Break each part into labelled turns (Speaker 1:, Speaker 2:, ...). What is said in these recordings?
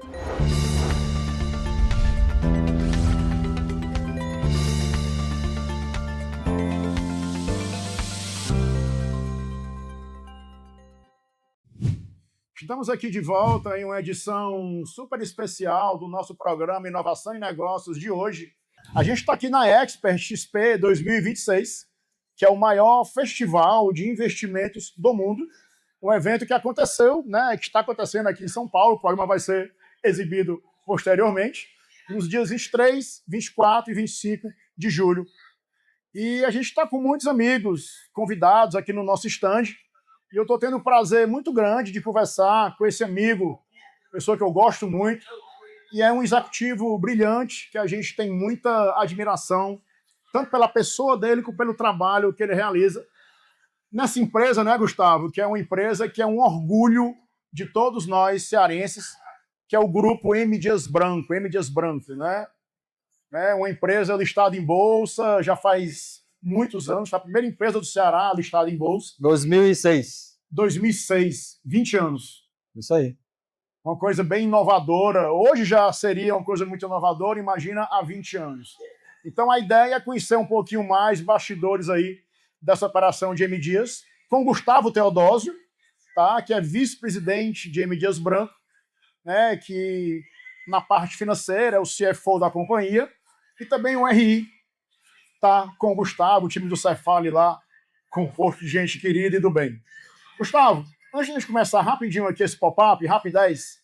Speaker 1: Estamos aqui de volta em uma edição super especial do nosso programa Inovação e Negócios de hoje. A gente está aqui na Expert XP 2026, que é o maior festival de investimentos do mundo. Um evento que aconteceu, né, que está acontecendo aqui em São Paulo. O programa vai ser exibido posteriormente, nos dias 23, 24 e 25 de julho. E a gente está com muitos amigos convidados aqui no nosso stand. E eu estou tendo um prazer muito grande de conversar com esse amigo, pessoa que eu gosto muito, e é um executivo brilhante, que a gente tem muita admiração, tanto pela pessoa dele, como pelo trabalho que ele realiza nessa empresa, né, Gustavo? Que é uma empresa que é um orgulho de todos nós cearenses, que é o grupo M. Dias Branco, né? É uma empresa listada em bolsa, já faz muitos anos, foi a primeira empresa do Ceará listada em bolsa.
Speaker 2: 2006.
Speaker 1: 2006, 20 anos.
Speaker 2: Isso aí.
Speaker 1: Uma coisa bem inovadora. Hoje já seria uma coisa muito inovadora, imagina há 20 anos. Então a ideia é conhecer um pouquinho mais bastidores aí dessa operação de M. Dias, com Gustavo Teodósio, tá? Que é vice-presidente de M. Dias Branco, né? Que na parte financeira é o CFO da companhia, e também o RI, tá? Com o Gustavo, o time do Cefale lá, com um pouco de gente querida e do bem. Gustavo, antes de a gente começar rapidinho aqui esse pop-up, rapidez,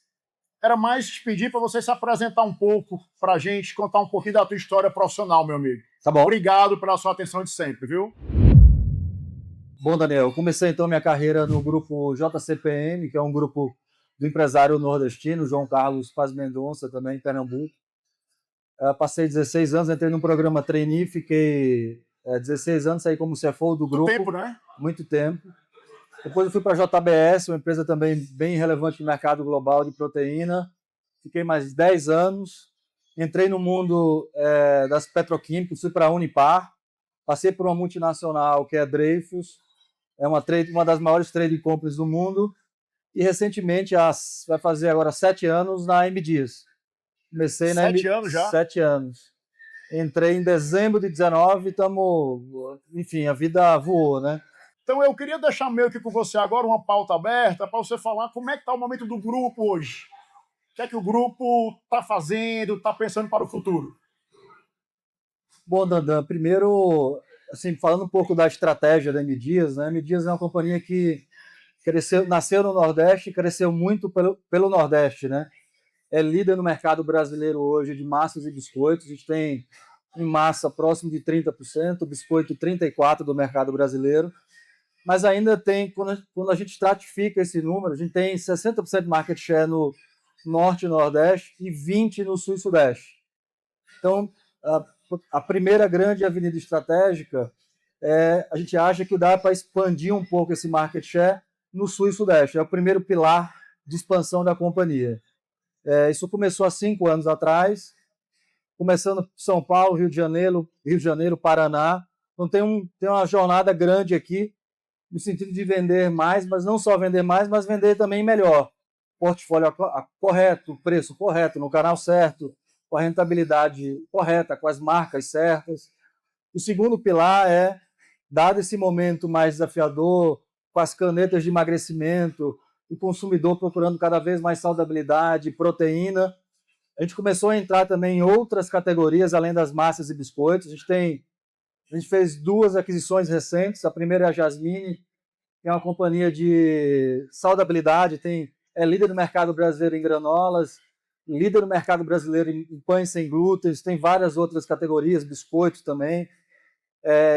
Speaker 1: era mais te pedir para você se apresentar um pouco para a gente, contar um pouquinho da tua história profissional, meu amigo.
Speaker 2: Tá bom.
Speaker 1: Obrigado pela sua atenção de sempre, viu?
Speaker 2: Bom, Daniel, eu comecei então minha carreira no grupo JCPM, que é um grupo do empresário nordestino, João Carlos Paz Mendonça, também em Pernambuco. Passei 16 anos, entrei no programa trainee, fiquei 16 anos, saí como CFO do grupo.
Speaker 1: Muito tempo, né?
Speaker 2: Muito tempo. Depois eu fui para a JBS, uma empresa também bem relevante no mercado global de proteína. Fiquei mais 10 anos. Entrei no mundo das petroquímicas, fui para a Unipar. Passei por uma multinacional que é a Dreyfus. É uma das maiores trading companies do mundo. E recentemente, vai fazer agora 7 anos na M. Dias. Comecei na
Speaker 1: 7 anos já?
Speaker 2: 7 anos. Entrei em dezembro de 19, enfim, a vida voou, né?
Speaker 1: Então eu queria deixar meio que com você agora uma pauta aberta para você falar como é que está o momento do grupo hoje. O que é que o grupo está fazendo, está pensando para o futuro?
Speaker 2: Bom, Dandan, primeiro, assim, falando um pouco da estratégia da M. Dias, né? A M. Dias é uma companhia que nasceu no Nordeste e cresceu muito pelo Nordeste, né? É líder no mercado brasileiro hoje de massas e biscoitos. A gente tem em massa próximo de 30%, biscoito 34% do mercado brasileiro. Mas ainda tem, quando a gente estratifica esse número, a gente tem 60% de market share no Norte e Nordeste e 20% no Sul e Sudeste. Então, a primeira grande avenida estratégica, a gente acha que dá para expandir um pouco esse market share no Sul e Sudeste. É o primeiro pilar de expansão da companhia. Isso começou há 5 anos atrás, começando São Paulo, Rio de Janeiro, Paraná. Então tem uma jornada grande aqui, no sentido de vender mais, mas não só vender mais, mas vender também melhor. Portfólio correto, preço correto, no canal certo, com a rentabilidade correta, com as marcas certas. O segundo pilar dado esse momento mais desafiador, com as canetas de emagrecimento, o consumidor procurando cada vez mais saudabilidade, proteína, a gente começou a entrar também em outras categorias, além das massas e biscoitos. A gente fez 2 aquisições recentes. A primeira é a Jasmine, que é uma companhia de saudabilidade, é líder no mercado brasileiro em granolas, líder no mercado brasileiro em pães sem glúten, tem várias outras categorias, biscoitos também,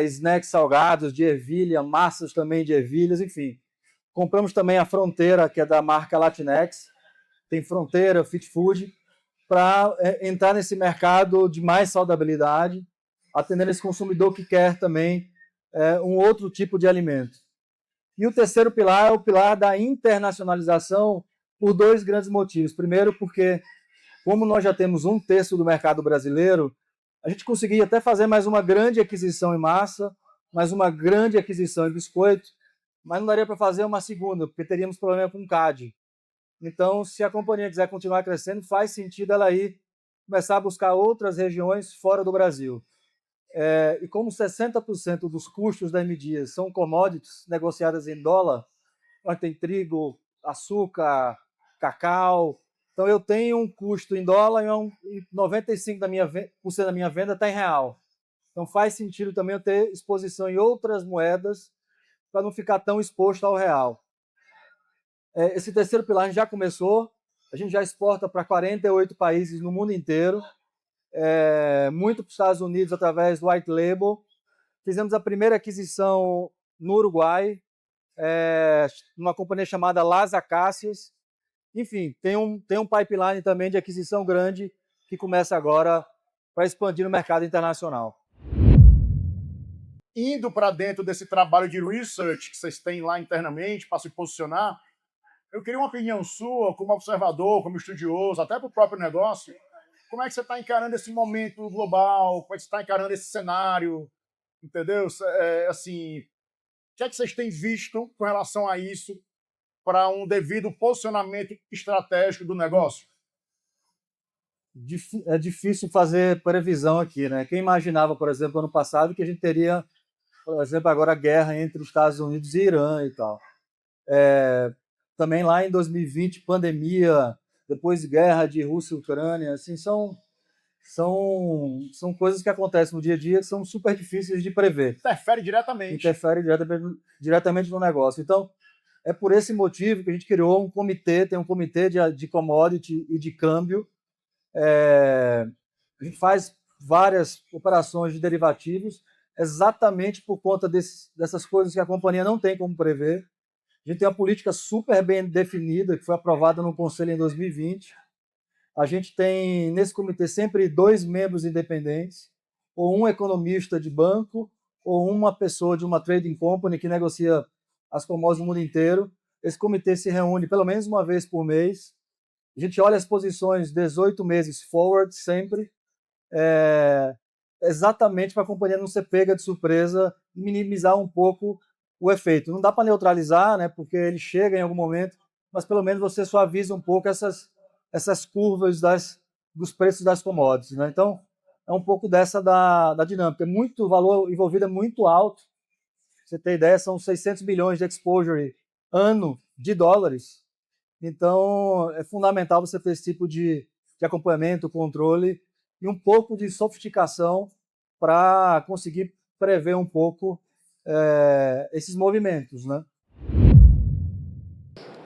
Speaker 2: snacks salgados de ervilha, massas também de ervilhas, enfim. Compramos também a Fronteira, que é da marca Latinex, tem Fronteira, Fit Food, para entrar nesse mercado de mais saudabilidade, atendendo esse consumidor que quer também um outro tipo de alimento. E o terceiro pilar é o pilar da internacionalização, por 2 grandes motivos. Primeiro, porque, como nós já temos 1/3 do mercado brasileiro, a gente conseguia até fazer mais uma grande aquisição em massa, mais uma grande aquisição em biscoito, mas não daria para fazer uma segunda, porque teríamos problema com o CAD. Então, se a companhia quiser continuar crescendo, faz sentido ela ir começar a buscar outras regiões fora do Brasil. E como 60% dos custos da M Dias são commodities negociadas em dólar, tem trigo, açúcar, cacau. Então, eu tenho um custo em dólar e 95% da minha venda está em real. Então, faz sentido também eu ter exposição em outras moedas para não ficar tão exposto ao real. Esse terceiro pilar a gente já começou, a gente já exporta para 48 países no mundo inteiro, muito para os Estados Unidos através do White Label. Fizemos a primeira aquisição no Uruguai, numa companhia chamada Las Acácias. Enfim, tem um pipeline também de aquisição grande que começa agora para expandir no mercado internacional.
Speaker 1: Indo para dentro desse trabalho de research que vocês têm lá internamente para se posicionar, eu queria uma opinião sua, como observador, como estudioso, até para o próprio negócio. Como é que você está encarando esse momento global? Como é que você está encarando esse cenário? Entendeu? Assim, o que é que vocês têm visto com relação a isso para um devido posicionamento estratégico do negócio?
Speaker 2: É difícil fazer previsão aqui, né? Quem imaginava, por exemplo, ano passado, que a gente teria, por exemplo, agora a guerra entre os Estados Unidos e Irã e tal. Também lá em 2020, pandemia, depois guerra de Rússia e Ucrânia, assim, são coisas que acontecem no dia a dia que são super difíceis de prever.
Speaker 1: Interfere diretamente.
Speaker 2: Interfere diretamente no negócio. Então, é por esse motivo que a gente criou um comitê, tem um comitê de commodity e de câmbio. A gente faz várias operações de derivativos exatamente por conta dessas coisas que a companhia não tem como prever. A gente tem uma política super bem definida, que foi aprovada no Conselho em 2020. A gente tem, nesse comitê, sempre 2 membros independentes, ou um economista de banco, ou uma pessoa de uma trading company que negocia as commodities no mundo inteiro. Esse comitê se reúne pelo menos uma vez por mês. A gente olha as posições 18 meses forward, sempre, exatamente para a companhia não ser pega de surpresa e minimizar um pouco o efeito. Não dá para neutralizar, né, porque ele chega em algum momento, mas pelo menos você suaviza um pouco essas curvas dos preços das commodities, né? Então, é um pouco dessa da dinâmica. O valor envolvido é muito alto. Pra você ter ideia, são 600 bilhões de exposure ano de dólares. Então, é fundamental você ter esse tipo de acompanhamento, controle e um pouco de sofisticação para conseguir prever um pouco esses movimentos, né?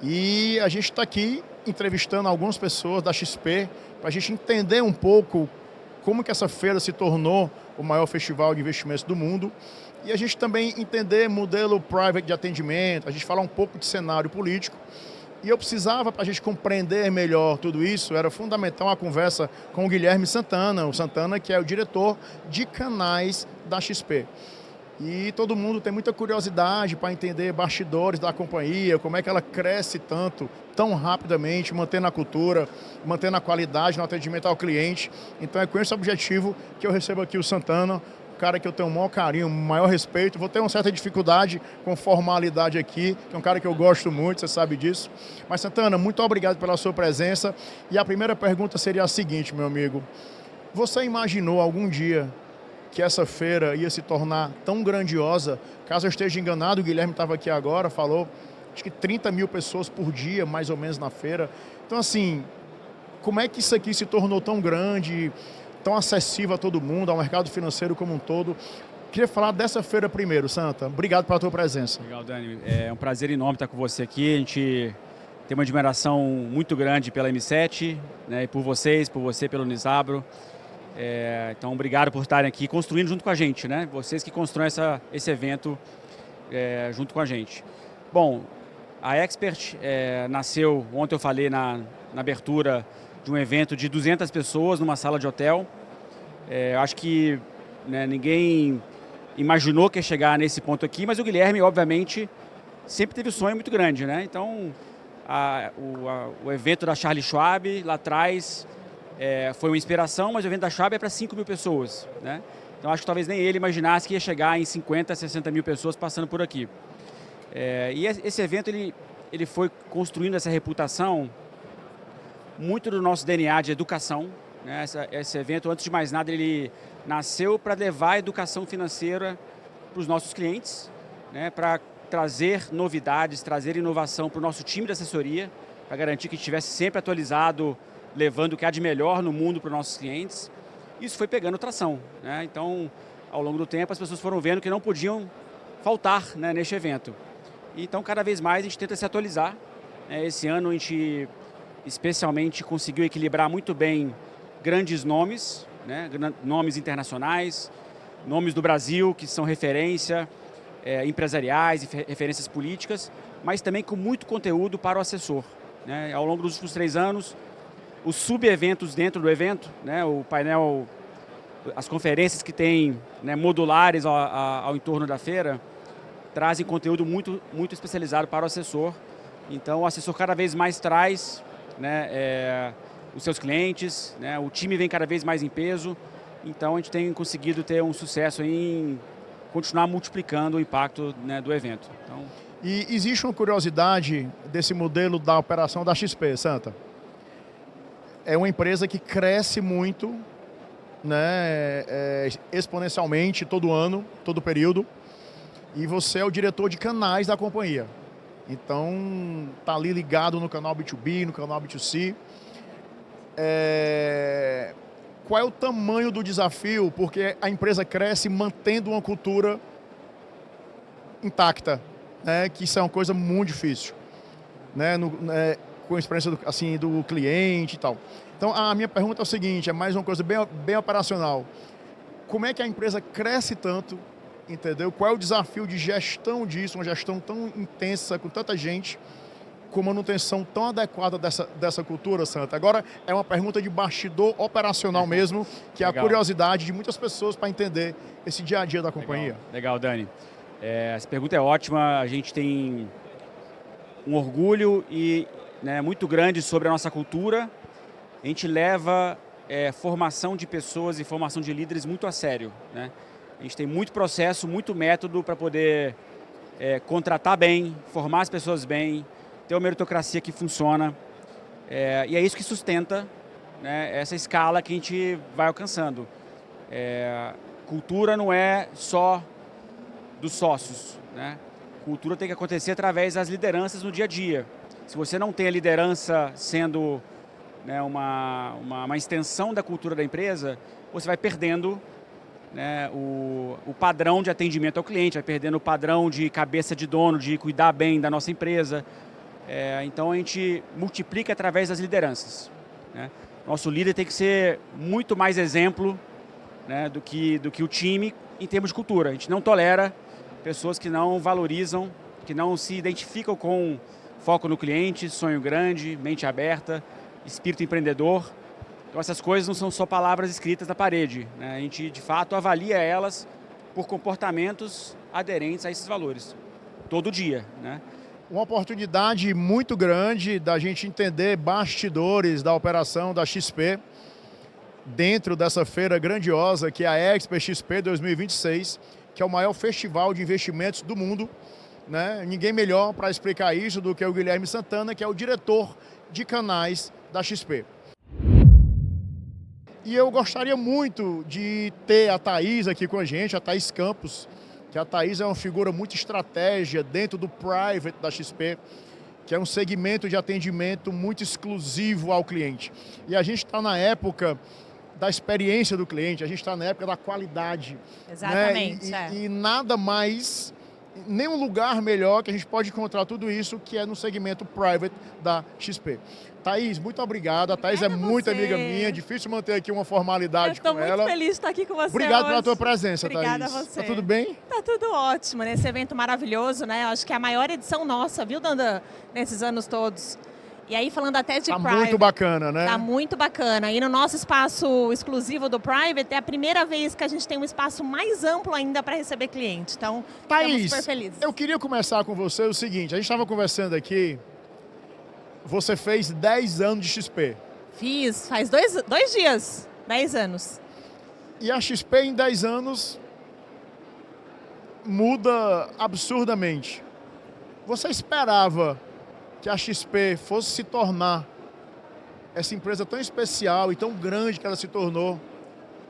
Speaker 1: E a gente está aqui entrevistando algumas pessoas da XP para a gente entender um pouco como que essa feira se tornou o maior festival de investimentos do mundo e a gente também entender modelo private de atendimento, a gente falar um pouco de cenário político. E eu precisava, para a gente compreender melhor tudo isso, era fundamental uma conversa com o Guilherme Santana, que é o diretor de canais da XP. E todo mundo tem muita curiosidade para entender bastidores da companhia, como é que ela cresce tão rapidamente, mantendo a cultura, mantendo a qualidade no atendimento ao cliente. Então é com esse objetivo que eu recebo aqui o Santana, um cara que eu tenho o maior carinho, o maior respeito. Vou ter uma certa dificuldade com formalidade aqui, que é um cara que eu gosto muito, você sabe disso. Mas Santana, muito obrigado pela sua presença. E a primeira pergunta seria a seguinte, meu amigo. Você imaginou algum dia que essa feira ia se tornar tão grandiosa? Caso eu esteja enganado, o Guilherme estava aqui agora, falou, acho que 30 mil pessoas por dia, mais ou menos, na feira. Então, assim, como é que isso aqui se tornou tão grande, tão acessível a todo mundo, ao mercado financeiro como um todo? Queria falar dessa feira primeiro, Santa. Obrigado pela tua presença.
Speaker 3: Legal, Dani. É um prazer enorme estar com você aqui. A gente tem uma admiração muito grande pela M7, né, e por vocês, por você, pelo Unisabro. Então, obrigado por estarem aqui construindo junto com a gente, né? Vocês que constroem esse evento junto com a gente. Bom, a Expert nasceu, ontem eu falei na abertura de um evento de 200 pessoas numa sala de hotel. Acho que, né, ninguém imaginou que ia chegar nesse ponto aqui, mas o Guilherme, obviamente, sempre teve um sonho muito grande, né? Então, o evento da Charles Schwab, lá atrás, foi uma inspiração, mas o evento da Schwab é para 5 mil pessoas, né? Então acho que talvez nem ele imaginasse que ia chegar em 50, 60 mil pessoas passando por aqui. E esse evento ele foi construindo essa reputação muito do nosso DNA de educação, né? Esse evento, antes de mais nada, ele nasceu para levar a educação financeira para os nossos clientes, né? Para trazer novidades, trazer inovação para o nosso time de assessoria, para garantir que estivesse sempre atualizado, levando o que há de melhor no mundo para os nossos clientes. Isso foi pegando tração, né? Então, ao longo do tempo, as pessoas foram vendo que não podiam faltar, né, neste evento. Então, cada vez mais, a gente tenta se atualizar. Esse ano, a gente especialmente conseguiu equilibrar muito bem grandes nomes, né, nomes internacionais, nomes do Brasil, que são referência, empresariais e referências políticas, mas também com muito conteúdo para o assessor, né? Ao longo dos últimos 3 anos, os sub-eventos dentro do evento, né, o painel, as conferências que tem, né, modulares ao entorno da feira, trazem conteúdo muito, muito especializado para o assessor. Então, o assessor cada vez mais traz, né, os seus clientes, né, o time vem cada vez mais em peso. Então, a gente tem conseguido ter um sucesso em continuar multiplicando o impacto, né, do evento. Então,
Speaker 1: E existe uma curiosidade desse modelo da operação da XP, Santa. É uma empresa que cresce muito, né, exponencialmente todo ano, todo período. E você é o diretor de canais da companhia. Então, tá ali ligado no canal B2B, no canal B2C. Qual é o tamanho do desafio? Porque a empresa cresce mantendo uma cultura intacta, né? Que isso é uma coisa muito difícil, né? Com a experiência do cliente e tal. Então, a minha pergunta é o seguinte, é mais uma coisa bem operacional. Como é que a empresa cresce tanto, entendeu? Qual é o desafio de gestão disso, uma gestão tão intensa, com tanta gente, com manutenção tão adequada dessa cultura, Santa? Agora, é uma pergunta de bastidor operacional mesmo, que é a curiosidade de muitas pessoas para entender esse dia a dia da companhia.
Speaker 3: Legal, Dani. Essa pergunta é ótima. A gente tem um orgulho né, muito grande sobre a nossa cultura. A gente leva formação de pessoas e formação de líderes muito a sério, né? A gente tem muito processo, muito método para poder contratar bem, formar as pessoas bem, ter uma meritocracia que funciona. E é isso que sustenta, né, essa escala que a gente vai alcançando. Cultura não é só dos sócios, né? Cultura tem que acontecer através das lideranças no dia a dia. Se você não tem a liderança sendo, né, uma extensão da cultura da empresa, você vai perdendo, né, o padrão de atendimento ao cliente, vai perdendo o padrão de cabeça de dono, de cuidar bem da nossa empresa. Então a gente multiplica através das lideranças, né? Nosso líder tem que ser muito mais exemplo, né, do que o time em termos de cultura. A gente não tolera pessoas que não valorizam, que não se identificam com foco no cliente, sonho grande, mente aberta, espírito empreendedor. Então essas coisas não são só palavras escritas na parede, né? A gente de fato avalia elas por comportamentos aderentes a esses valores, todo dia, né?
Speaker 1: Uma oportunidade muito grande da gente entender bastidores da operação da XP dentro dessa feira grandiosa que é a Expo XP 2026, que é o maior festival de investimentos do mundo, né? Ninguém melhor para explicar isso do que o Guilherme Santana, que é o diretor de canais da XP. E eu gostaria muito de ter a Thaís aqui com a gente, a Thaís Campos, que a Thaís é uma figura muito estratégica dentro do private da XP, que é um segmento de atendimento muito exclusivo ao cliente. E a gente está na época da experiência do cliente, a gente está na época da qualidade.
Speaker 4: Exatamente.
Speaker 1: Né? E nada mais, nenhum lugar melhor que a gente pode encontrar tudo isso que é no segmento private da XP. Thaís, muito obrigado. A Thaís é muito amiga minha, difícil manter aqui uma formalidade com ela.
Speaker 4: Eu estou muito feliz de estar aqui com você.
Speaker 1: Obrigado
Speaker 4: hoje.
Speaker 1: pela tua presença,
Speaker 4: Obrigada
Speaker 1: Thaís.
Speaker 4: a você.
Speaker 1: Tá tudo bem?
Speaker 4: Tá tudo ótimo, nesse evento maravilhoso, né? Eu acho que é a maior edição nossa, viu, Dandan, nesses anos todos. E aí, falando até de private.
Speaker 1: Tá muito bacana, né?
Speaker 4: Tá muito bacana. E no nosso espaço exclusivo do private, é a primeira vez que a gente tem um espaço mais amplo ainda para receber cliente. Então,
Speaker 1: Thaís,
Speaker 4: estamos super felizes.
Speaker 1: eu queria começar com você o seguinte, a gente estava conversando aqui, você fez 10 anos de XP.
Speaker 4: Fiz, faz dois dias, 10 anos.
Speaker 1: E a XP em 10 anos muda absurdamente. Você esperava que a XP fosse se tornar essa empresa tão especial e tão grande que ela se tornou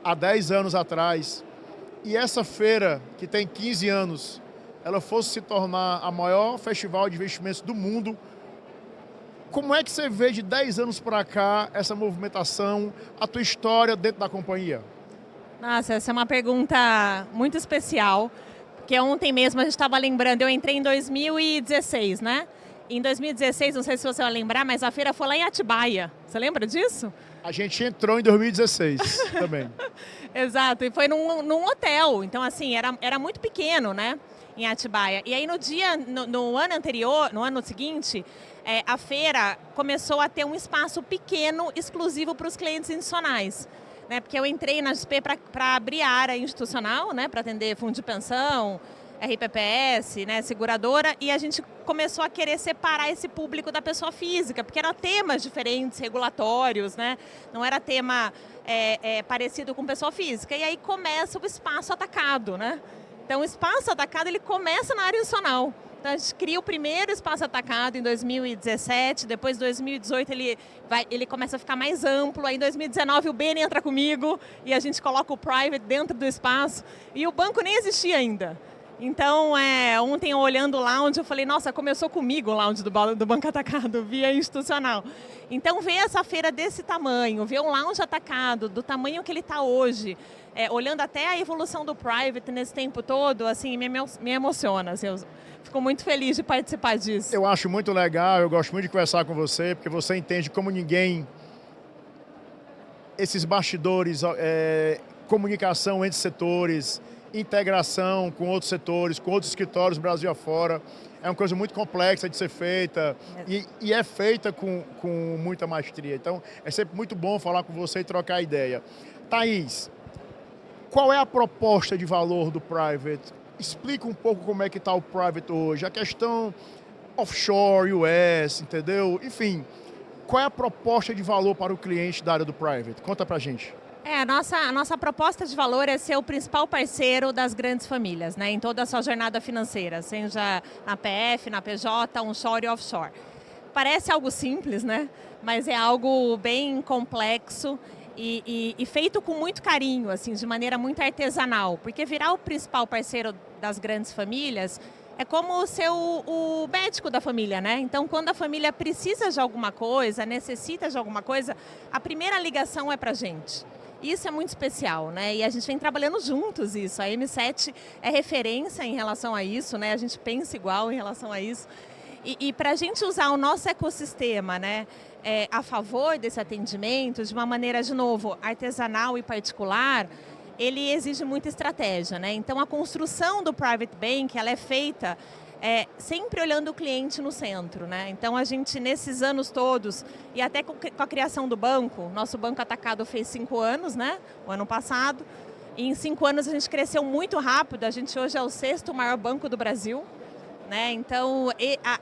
Speaker 1: há 10 anos atrás, e essa feira, que tem 15 anos, ela fosse se tornar a maior festival de investimentos do mundo, como é que você vê de 10 anos para cá essa movimentação, a tua história dentro da companhia?
Speaker 4: Nossa, essa é uma pergunta muito especial, porque ontem mesmo a gente estava lembrando, eu entrei em 2016, né? Em 2016, não sei se você vai lembrar, mas a feira foi lá em Atibaia. Você lembra disso?
Speaker 1: A gente entrou em 2016 também.
Speaker 4: Exato, e foi num hotel, então assim, era muito pequeno, né? Em Atibaia. E aí no ano anterior, no ano seguinte, a feira começou a ter um espaço pequeno, exclusivo para os clientes institucionais. Né, porque eu entrei na XP para abrir a área institucional, né, para atender fundo de pensão, RPPS, né, seguradora, e a gente começou a querer separar esse público da pessoa física, porque eram temas diferentes, regulatórios, né, não era tema parecido com pessoa física. E aí começa o espaço atacado, né? Então o espaço atacado ele começa na área institucional. Então a gente cria o primeiro espaço atacado em 2017, depois em 2018 ele começa a ficar mais amplo, aí em 2019 o Beni entra comigo e a gente coloca o private dentro do espaço e o banco nem existia ainda. Então, ontem olhando o lounge, eu falei, nossa, começou comigo o lounge do Banco Atacado, via institucional. Então, ver essa feira desse tamanho, ver um lounge atacado, do tamanho que ele está hoje, olhando até a evolução do private nesse tempo todo, assim, me emociona. Assim, eu fico muito feliz de participar disso.
Speaker 1: Eu acho muito legal, eu gosto muito de conversar com você, porque você entende como ninguém esses bastidores, comunicação entre setores, integração com outros setores, com outros escritórios Brasil afora. É uma coisa muito complexa de ser feita e é feita com muita maestria. Então, é sempre muito bom falar com você e trocar ideia. Thaís, qual é a proposta de valor do Private? Explica um pouco como é que está o Private hoje. A questão offshore, US, entendeu? Enfim, qual é a proposta de valor para o cliente da área do Private? Conta pra gente.
Speaker 4: A nossa proposta de valor é ser o principal parceiro das grandes famílias, né, em toda a sua jornada financeira, seja na PF, na PJ, onshore e offshore. Parece algo simples, né, mas é algo bem complexo e feito com muito carinho, assim, de maneira muito artesanal, porque virar o principal parceiro das grandes famílias é como ser o médico da família, né? Então, quando a família precisa de alguma coisa, necessita de alguma coisa, a primeira ligação é pra gente. Isso é muito especial, né? E a gente vem trabalhando juntos isso. A M7 é referência em relação a isso, né? A gente pensa igual em relação a isso. E para a gente usar o nosso ecossistema, né, a favor desse atendimento, de uma maneira, de novo, artesanal e particular, ele exige muita estratégia, né? Então, a construção do Private Bank, ela é feita sempre olhando o cliente no centro, né? Então, a gente, nesses anos todos, e até com a criação do banco, nosso Banco Atacado fez 5 anos, né? O ano passado. E em 5 anos a gente cresceu muito rápido, a gente hoje é o 6º maior banco do Brasil. Né? Então,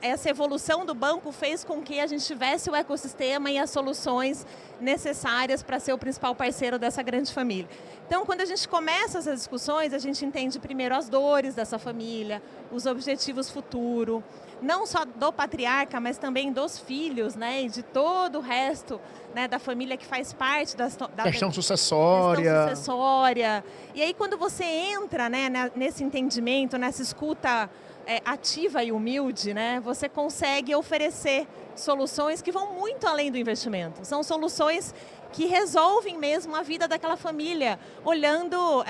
Speaker 4: essa evolução do banco fez com que a gente tivesse o ecossistema e as soluções necessárias para ser o principal parceiro dessa grande família. Então, quando a gente começa essas discussões, a gente entende primeiro as dores dessa família, os objetivos futuros, não só do patriarca, mas também dos filhos, né? E de todo o resto, né, da família que faz parte da
Speaker 1: questão sucessória.
Speaker 4: E aí, quando você entra, né, nesse entendimento, nessa escuta ativa e humilde, né, você consegue oferecer soluções que vão muito além do investimento. São soluções que resolvem mesmo a vida daquela família, olhando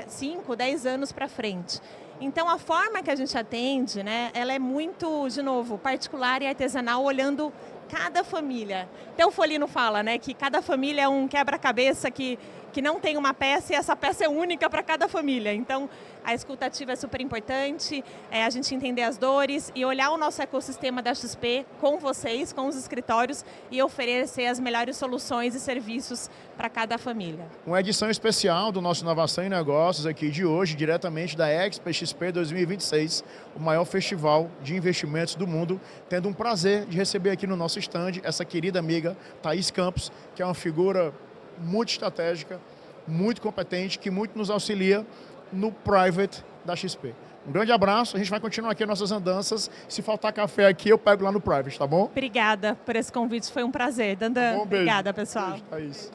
Speaker 4: 5, 10 anos para frente. Então, a forma que a gente atende, né, ela é muito, de novo, particular e artesanal, olhando cada família. Até o Folino fala, né, que cada família é um quebra-cabeça que não tem uma peça e essa peça é única para cada família. Então, a escutativa é super importante, a gente entender as dores e olhar o nosso ecossistema da XP com vocês, com os escritórios e oferecer as melhores soluções e serviços para cada família.
Speaker 1: Uma edição especial do nosso Inovação em Negócios aqui de hoje, diretamente da Expo XP 2026, o maior festival de investimentos do mundo, tendo um prazer de receber aqui no nosso stand essa querida amiga Thaís Campos, que é uma figura muito estratégica, muito competente, que muito nos auxilia no Private da XP. Um grande abraço, a gente vai continuar aqui as nossas andanças. Se faltar café aqui, eu pego lá no Private, tá bom?
Speaker 4: Obrigada por esse convite, foi um prazer. Dandan,
Speaker 1: Bom, beijo.
Speaker 4: obrigada, pessoal.
Speaker 1: Beijo, Thaís.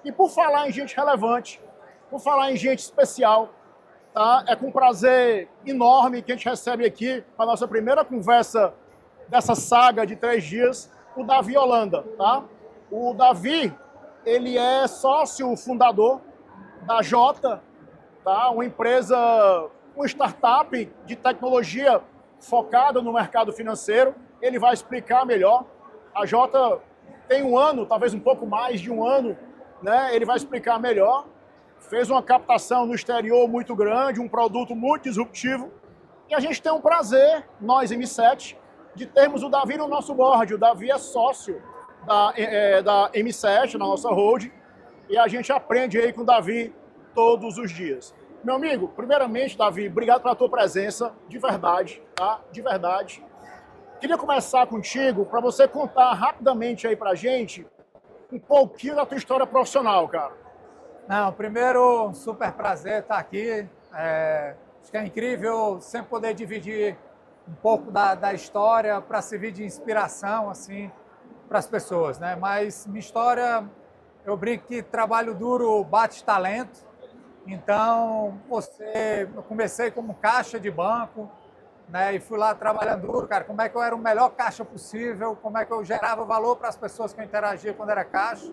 Speaker 1: E por falar em gente relevante, por falar em gente especial, tá? É com prazer enorme que a gente recebe aqui, para a nossa primeira conversa dessa saga de 3 dias, o Davi Holanda, tá? O Davi, ele é sócio fundador da Jota, tá? Uma empresa, uma startup de tecnologia focada no mercado financeiro. Ele vai explicar melhor. A Jota tem 1 ano, talvez um pouco mais de 1 ano, né? Ele vai explicar melhor. Fez uma captação no exterior muito grande, um produto muito disruptivo. E a gente tem um prazer, nós, M7, de termos o Davi no nosso board. O Davi é sócio da M7, na nossa holding, e a gente aprende aí com o Davi todos os dias. Meu amigo, primeiramente, Davi, obrigado pela tua presença, de verdade, tá? De verdade. Queria começar contigo para você contar rapidamente aí pra gente um pouquinho da tua história profissional, cara.
Speaker 5: Não, primeiro, um super prazer estar aqui. Acho que é incrível sempre poder dividir um pouco da história para servir de inspiração assim, para as pessoas, né? Mas minha história, eu brinco que trabalho duro bate talento. Então, eu comecei como caixa de banco, né? E fui lá trabalhando duro, cara. Como é que eu era o melhor caixa possível? Como é que eu gerava valor para as pessoas que eu interagia quando era caixa?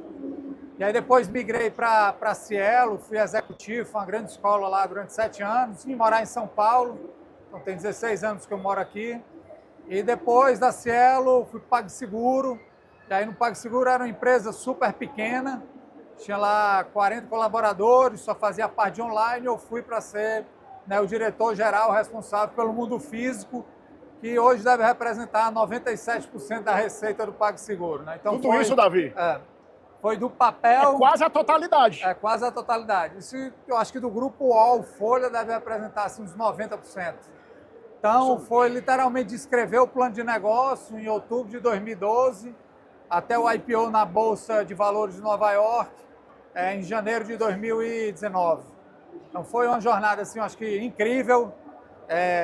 Speaker 5: E aí depois migrei para a Cielo, fui executivo, foi uma grande escola lá durante 7 anos. Vim morar em São Paulo, então tem 16 anos que eu moro aqui. E depois da Cielo, fui para o PagSeguro. E aí no PagSeguro era uma empresa super pequena, tinha lá 40 colaboradores, só fazia parte de online. Eu fui para ser, né, o diretor-geral responsável pelo mundo físico, que hoje deve representar 97% da receita do PagSeguro, né? Então,
Speaker 1: Tudo isso, Davi?
Speaker 5: Foi do papel...
Speaker 1: É quase a totalidade.
Speaker 5: É quase a totalidade. Isso eu acho que do grupo UOL, Folha, deve representar assim, uns 90%. Então, foi literalmente escrever o plano de negócio em outubro de 2012, até o IPO na Bolsa de Valores de Nova York, em janeiro de 2019. Então, foi uma jornada, assim, eu acho que incrível,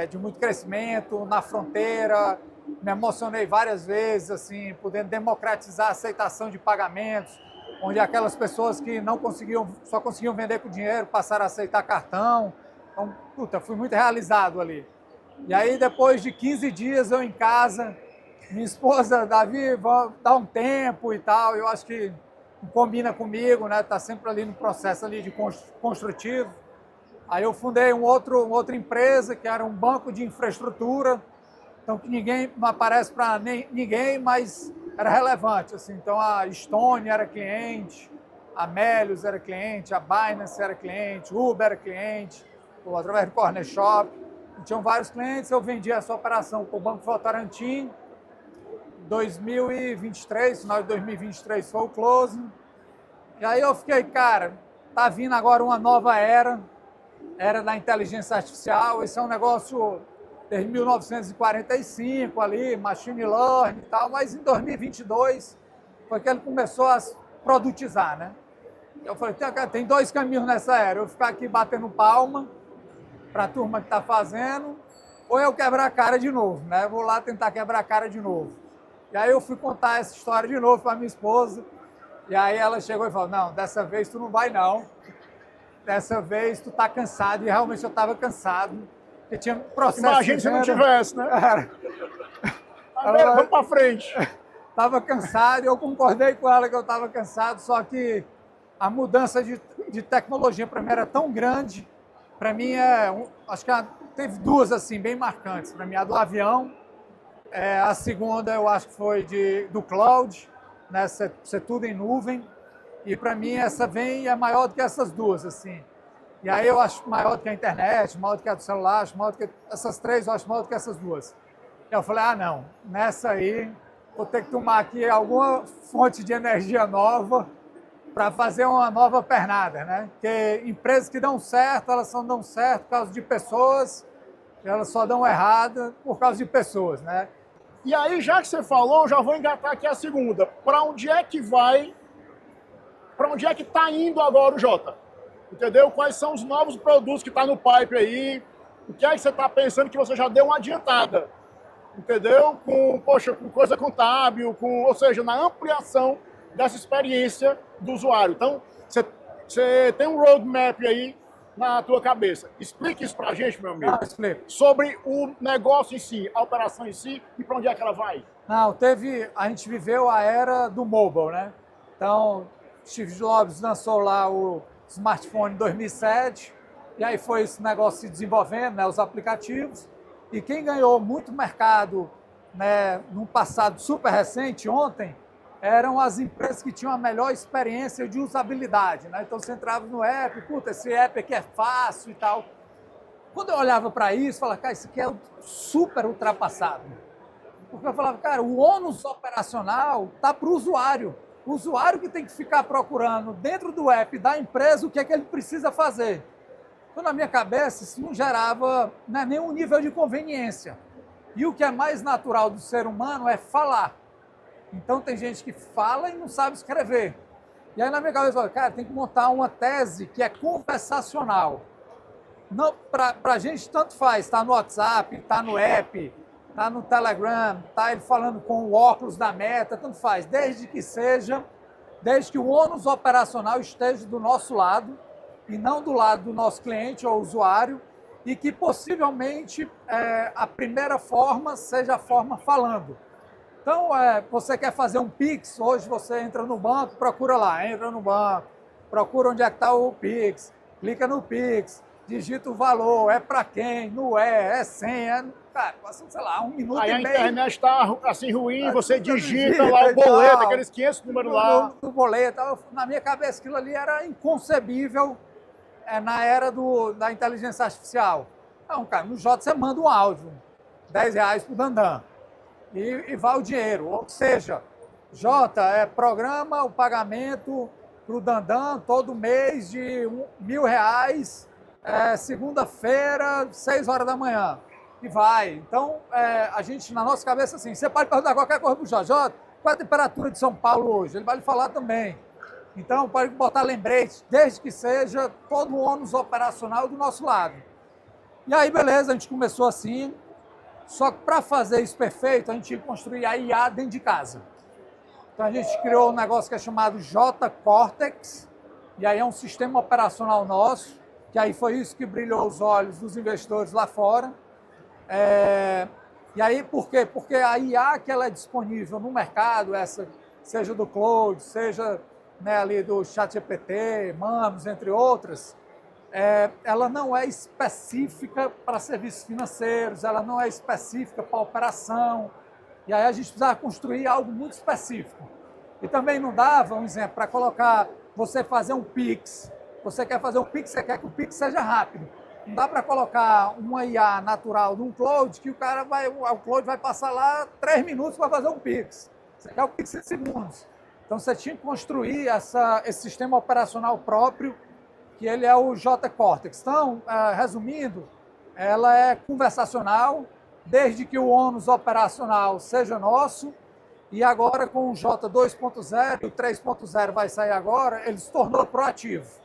Speaker 5: de muito crescimento, na fronteira. Me emocionei várias vezes, assim, podendo democratizar a aceitação de pagamentos, onde aquelas pessoas que não conseguiam, só conseguiam vender com dinheiro, passaram a aceitar cartão. Então, fui muito realizado ali. E aí, depois de 15 dias, eu em casa, minha esposa, Davi, vamos dar um tempo e tal. Eu acho que combina comigo, né? Tá sempre ali no processo ali de construtivo. Aí eu fundei uma outra empresa, que era um banco de infraestrutura. Então, que ninguém não aparece para ninguém, mas era relevante. Assim. Então, a Stone era cliente, a Melius era cliente, a Binance era cliente, Uber era cliente, através do Corner Shop. E tinham vários clientes, eu vendi essa operação para o Banco Votorantim. Em 2023, final de 2023 foi o closing. E aí eu fiquei, cara, tá vindo agora uma nova era da inteligência artificial. Esse é um negócio... desde 1945 ali, machine learning e tal, mas em 2022 foi que ele começou a produtizar, né? Eu falei, tem 2 caminhos nessa era, eu ficar aqui batendo palma para a turma que está fazendo, ou eu quebrar a cara de novo, né? Vou lá tentar quebrar a cara de novo. E aí eu fui contar essa história de novo para minha esposa, e aí ela chegou e falou, não, dessa vez tu não vai não, dessa vez tu tá cansado, e realmente eu estava cansado. Que tinha processo.
Speaker 1: Imagina se não tivesse, né? Vamos para frente.
Speaker 5: Estava cansado, eu concordei com ela que eu estava cansado, só que a mudança de tecnologia para mim era tão grande. Para mim, acho que teve 2 assim, bem marcantes. Para mim, a do avião, a segunda eu acho que foi do cloud, né? Ser tudo em nuvem. E para mim, essa é maior do que essas 2, assim. E aí eu acho maior do que a internet, maior do que a do celular, acho maior do que essas 3, eu acho maior do que essas 2. E eu falei, não, nessa aí vou ter que tomar aqui alguma fonte de energia nova para fazer uma nova pernada, né? Porque empresas que dão certo, elas só dão certo por causa de pessoas, e elas só dão errado por causa de pessoas, né?
Speaker 1: E aí, já que você falou, eu já vou engatar aqui a segunda. Para onde é que vai, para onde é que está indo agora o Jota? entendeu? Quais são os novos produtos que estão no pipe aí, o que é que você está pensando que você já deu uma adiantada, entendeu? Com coisa contábil, ou seja, na ampliação dessa experiência do usuário. Então, você tem um roadmap aí na tua cabeça. Explique isso para a gente, meu amigo.
Speaker 5: Explico.
Speaker 1: Sobre o negócio em si, a operação em si e para onde é que ela vai.
Speaker 5: Não, a gente viveu a era do mobile, né? Então, Steve Jobs lançou lá o smartphone em 2007, e aí foi esse negócio se desenvolvendo, né, os aplicativos, e quem ganhou muito mercado, né, num passado super recente, ontem, eram as empresas que tinham a melhor experiência de usabilidade, né? Então você entrava no app, puta, esse app aqui é fácil e tal. Quando eu olhava para isso, eu falava, cara, isso aqui é super ultrapassado. Porque eu falava, cara, o ônus operacional está para o usuário. O usuário que tem que ficar procurando dentro do app da empresa o que é que ele precisa fazer. Então, na minha cabeça, isso não gerava, né, nenhum nível de conveniência. E o que é mais natural do ser humano é falar. Então, tem gente que fala e não sabe escrever. E aí, na minha cabeça, eu falei, cara, tem que montar uma tese que é conversacional. Para a gente, tanto faz, está no WhatsApp, está no app, está no Telegram, está ele falando com o óculos da Meta, tanto faz, desde que o ônus operacional esteja do nosso lado e não do lado do nosso cliente ou usuário, e que possivelmente a primeira forma seja a forma falando. Então, você quer fazer um Pix, hoje você entra no banco, procura lá, entra no banco, procura onde é que está o Pix, clica no Pix, digita o valor, é para quem, não é senha, cara, passa, sei lá, 1 minuto
Speaker 1: aí
Speaker 5: e
Speaker 1: a
Speaker 5: meio.
Speaker 1: internet está assim ruim, você digita lá o boleto, aqueles 500 números lá.
Speaker 5: Do boleto, na minha cabeça aquilo ali era inconcebível na era da inteligência artificial. Não, cara, no Jota você manda um áudio, R$10 pro Dandan, e vai o dinheiro. Ou seja, Jota, programa o pagamento pro Dandan todo mês de R$1.000, segunda-feira, 6 horas da manhã. E vai. Então, a gente, na nossa cabeça, assim, você pode perguntar qualquer coisa pro Jota, qual é a temperatura de São Paulo hoje? Ele vai lhe falar também. Então, pode botar lembrete, desde que seja todo o ônus operacional do nosso lado. E aí, beleza, a gente começou assim, só que para fazer isso perfeito, a gente tinha que construir a IA dentro de casa. Então, a gente criou um negócio que é chamado J Cortex, e aí é um sistema operacional nosso, que aí foi isso que brilhou os olhos dos investidores lá fora. E aí, por quê? Porque a IA que ela é disponível no mercado, essa, seja do Claude, seja, né, ali do ChatGPT, Manus, entre outras, ela não é específica para serviços financeiros, ela não é específica para operação. E aí a gente precisava construir algo muito específico. E também não dava, um exemplo, para colocar, você fazer um Pix. Você quer fazer um Pix, você quer que o Pix seja rápido. Não dá para colocar uma IA natural num Claude que o Claude vai passar lá 3 minutos para fazer um Pix. Você quer o Pix em segundos. Então você tinha que construir esse sistema operacional próprio, que ele é o J Cortex. Então, resumindo, ela é conversacional, desde que o ônus operacional seja nosso, e agora com o J 2.0, e o 3.0 vai sair agora, ele se tornou proativo.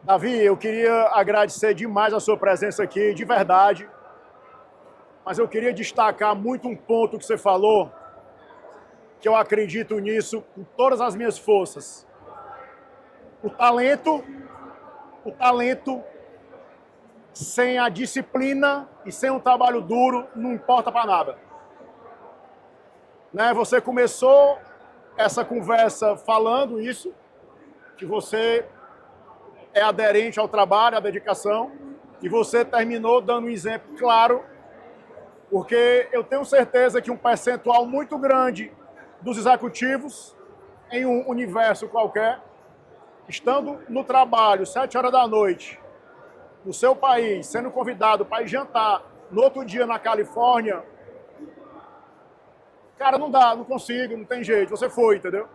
Speaker 1: Davi, eu queria agradecer demais a sua presença aqui, de verdade, mas eu queria destacar muito um ponto que você falou, que eu acredito nisso com todas as minhas forças. O talento sem a disciplina e sem um trabalho duro não importa para nada. Né? Você começou essa conversa falando isso, que você é aderente ao trabalho, à dedicação, e você terminou dando um exemplo claro, porque eu tenho certeza que um percentual muito grande dos executivos, em um universo qualquer, estando no trabalho, 7 horas da noite, no seu país, sendo convidado para ir jantar no outro dia na Califórnia, cara, não dá, não consigo, não tem jeito, você foi, entendeu?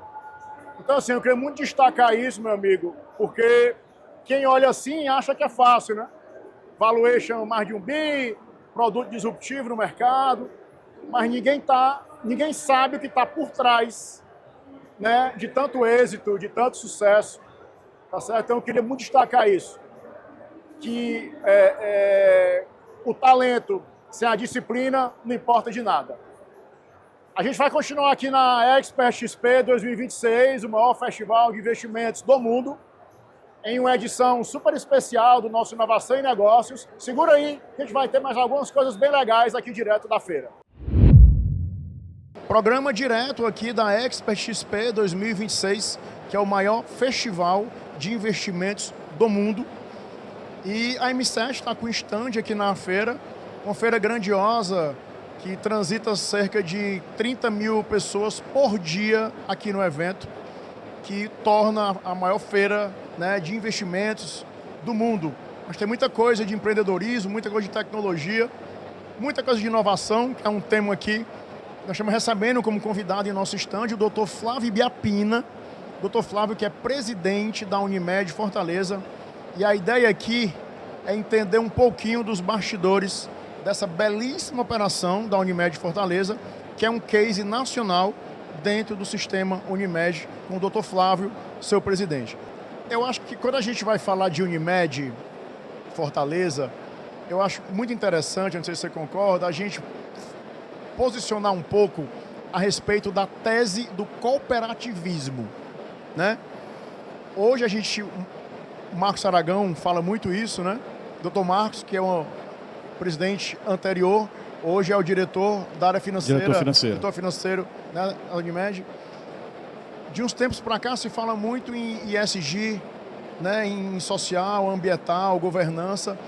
Speaker 1: Então, assim, eu queria muito destacar isso, meu amigo, porque quem olha assim acha que é fácil, né? Valuation mais de 1 bi, produto disruptivo no mercado, mas ninguém sabe o que está por trás, né, de tanto êxito, de tanto sucesso, tá certo? Então eu queria muito destacar isso. que o talento sem a disciplina não importa de nada. A gente vai continuar aqui na Expert XP 2026, o maior festival de investimentos do mundo, em uma edição super especial do nosso Inovação em Negócios. Segura aí, que a gente vai ter mais algumas coisas bem legais aqui direto da feira. Programa direto aqui da Expert XP 2026, que é o maior festival de investimentos do mundo. E a M7 está com stand aqui na feira, uma feira grandiosa que transita cerca de 30 mil pessoas por dia aqui no evento, que torna a maior feira, né, de investimentos do mundo. Mas tem muita coisa de empreendedorismo, muita coisa de tecnologia, muita coisa de inovação, que é um tema aqui. Nós estamos recebendo como convidado em nosso stand o Dr. Flávio Biapina, Dr. Flávio, que é presidente da Unimed Fortaleza. E a ideia aqui é entender um pouquinho dos bastidores dessa belíssima operação da Unimed Fortaleza, que é um case nacional dentro do sistema Unimed, com o Dr. Flávio, seu presidente. Eu acho que quando a gente vai falar de Unimed Fortaleza, eu acho muito interessante, não sei se você concorda, a gente posicionar um pouco a respeito da tese do cooperativismo, né? Hoje o Marcos Aragão fala muito isso, né? Dr. Marcos, que é o presidente anterior, hoje é o diretor da área financeira. Diretor financeiro, né, da Unimed. De uns tempos para cá se fala muito em ESG, né, em social, ambiental, governança,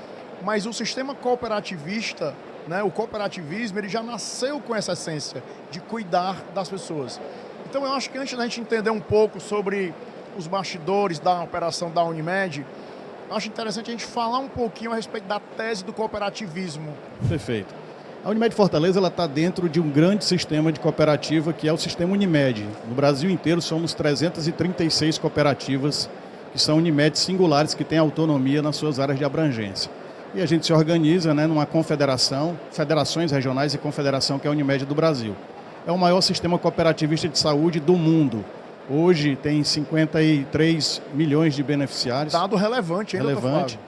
Speaker 1: mas o sistema cooperativista, né, o cooperativismo, ele já nasceu com essa essência de cuidar das pessoas. Então eu acho que antes da gente entender um pouco sobre os bastidores da operação da Unimed, acho interessante a gente falar um pouquinho a respeito da tese do cooperativismo.
Speaker 6: Perfeito. A Unimed Fortaleza está dentro de um grande sistema de cooperativa que é o sistema Unimed. No Brasil inteiro somos 336 cooperativas que são Unimed singulares, que têm autonomia nas suas áreas de abrangência. E a gente se organiza, né, numa confederação, federações regionais e confederação, que é a Unimed do Brasil. É o maior sistema cooperativista de saúde do mundo. Hoje tem 53 milhões de beneficiários.
Speaker 1: Dado relevante, hein,
Speaker 6: relevante.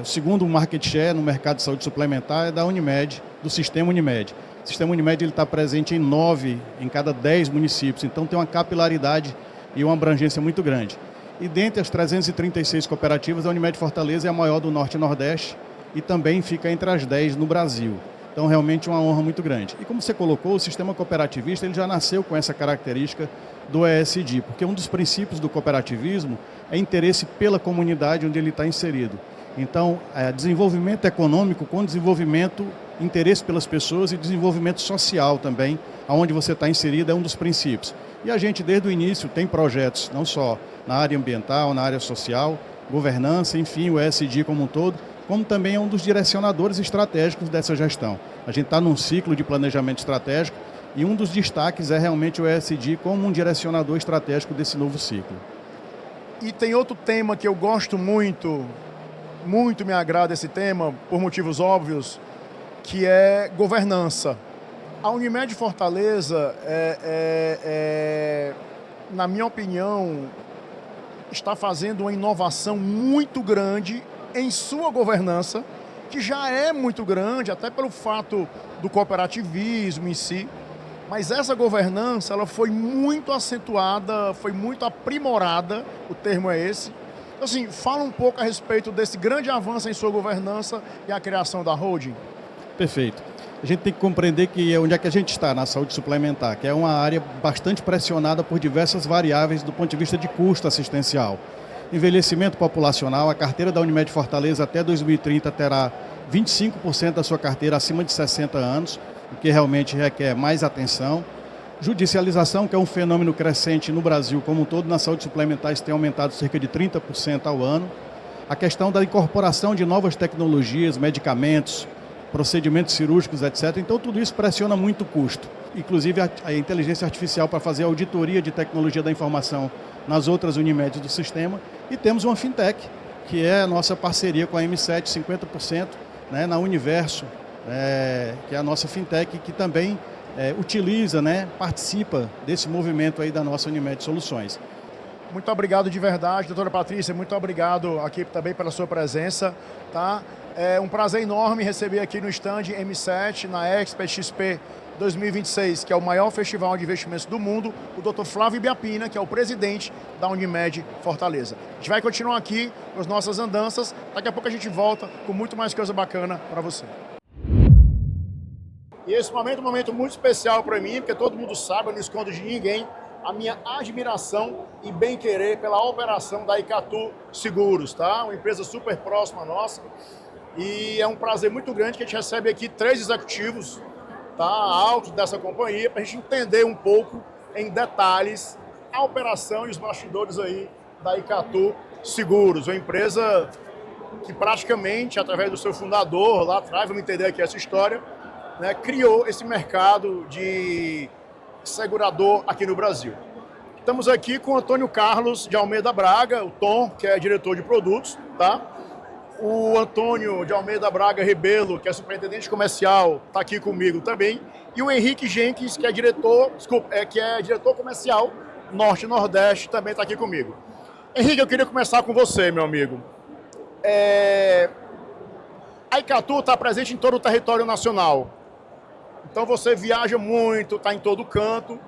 Speaker 6: O segundo market share no mercado de saúde suplementar é da Unimed, do sistema Unimed. O sistema Unimed está presente em 9 em cada 10 municípios, então tem uma capilaridade e uma abrangência muito grande. E dentre as 336 cooperativas, a Unimed Fortaleza é a maior do Norte e Nordeste e também fica entre as 10 no Brasil. Então, realmente, uma honra muito grande. E como você colocou, o sistema cooperativista ele já nasceu com essa característica do ESG, porque um dos princípios do cooperativismo é interesse pela comunidade onde ele está inserido. Então, desenvolvimento econômico com desenvolvimento, interesse pelas pessoas e desenvolvimento social também, onde você está inserido, é um dos princípios. E a gente, desde o início, tem projetos, não só na área ambiental, na área social, governança, enfim, o ESG como um todo, como também é um dos direcionadores estratégicos dessa gestão. A gente está num ciclo de planejamento estratégico e um dos destaques é realmente o ESG como um direcionador estratégico desse novo ciclo.
Speaker 1: E tem outro tema que eu gosto muito me agrada esse tema, por motivos óbvios, que é governança. A Unimed Fortaleza, na minha opinião, está fazendo uma inovação muito grande em sua governança, que já é muito grande, até pelo fato do cooperativismo em si, mas essa governança ela foi muito acentuada, foi muito aprimorada, o termo é esse. Então, assim, fala um pouco a respeito desse grande avanço em sua governança e a criação da holding.
Speaker 6: Perfeito. A gente tem que compreender que onde é que a gente está na saúde suplementar, que é uma área bastante pressionada por diversas variáveis do ponto de vista de custo assistencial. Envelhecimento populacional, a carteira da Unimed Fortaleza até 2030 terá 25% da sua carteira acima de 60 anos, o que realmente requer mais atenção. Judicialização, que é um fenômeno crescente no Brasil como um todo, na saúde suplementar isso tem aumentado cerca de 30% ao ano. A questão da incorporação de novas tecnologias, medicamentos, procedimentos cirúrgicos, etc. Então, tudo isso pressiona muito o custo. Inclusive, a inteligência artificial para fazer a auditoria de tecnologia da informação nas outras Unimedes do sistema. E temos uma fintech, que é a nossa parceria com a M7, 50%, né, na Universo, que é a nossa fintech, que também utiliza, né, participa desse movimento aí da nossa Unimed Soluções.
Speaker 1: Muito obrigado de verdade, doutora Patrícia, muito obrigado aqui também pela sua presença, tá? É um prazer enorme receber aqui no stand M7, na Expert XP 2026, que é o maior festival de investimentos do mundo, o Dr. Flávio Biapina, que é o presidente da Unimed Fortaleza. A gente vai continuar aqui com as nossas andanças, daqui a pouco a gente volta com muito mais coisa bacana para você. E esse momento é um momento muito especial para mim, porque todo mundo sabe, eu não escondo de ninguém, a minha admiração e bem-querer pela operação da Icatu Seguros, tá? Uma empresa super próxima nossa. E é um prazer muito grande que a gente recebe aqui 3 executivos, tá, altos dessa companhia, para a gente entender um pouco em detalhes a operação e os bastidores aí da Icatu Seguros, uma empresa que praticamente, através do seu fundador lá atrás, vamos entender aqui essa história, né, criou esse mercado de segurador aqui no Brasil. Estamos aqui com o Antônio Carlos de Almeida Braga, o Tom, que é diretor de produtos, tá? O Antônio de Almeida Braga Rebelo, que é superintendente comercial, está aqui comigo também. E o Henrique Jenkins, que é diretor comercial Norte e Nordeste, também está aqui comigo. Henrique, eu queria começar com você, meu amigo. A Icatu está presente em todo o território nacional. Então você viaja muito, está em todo canto,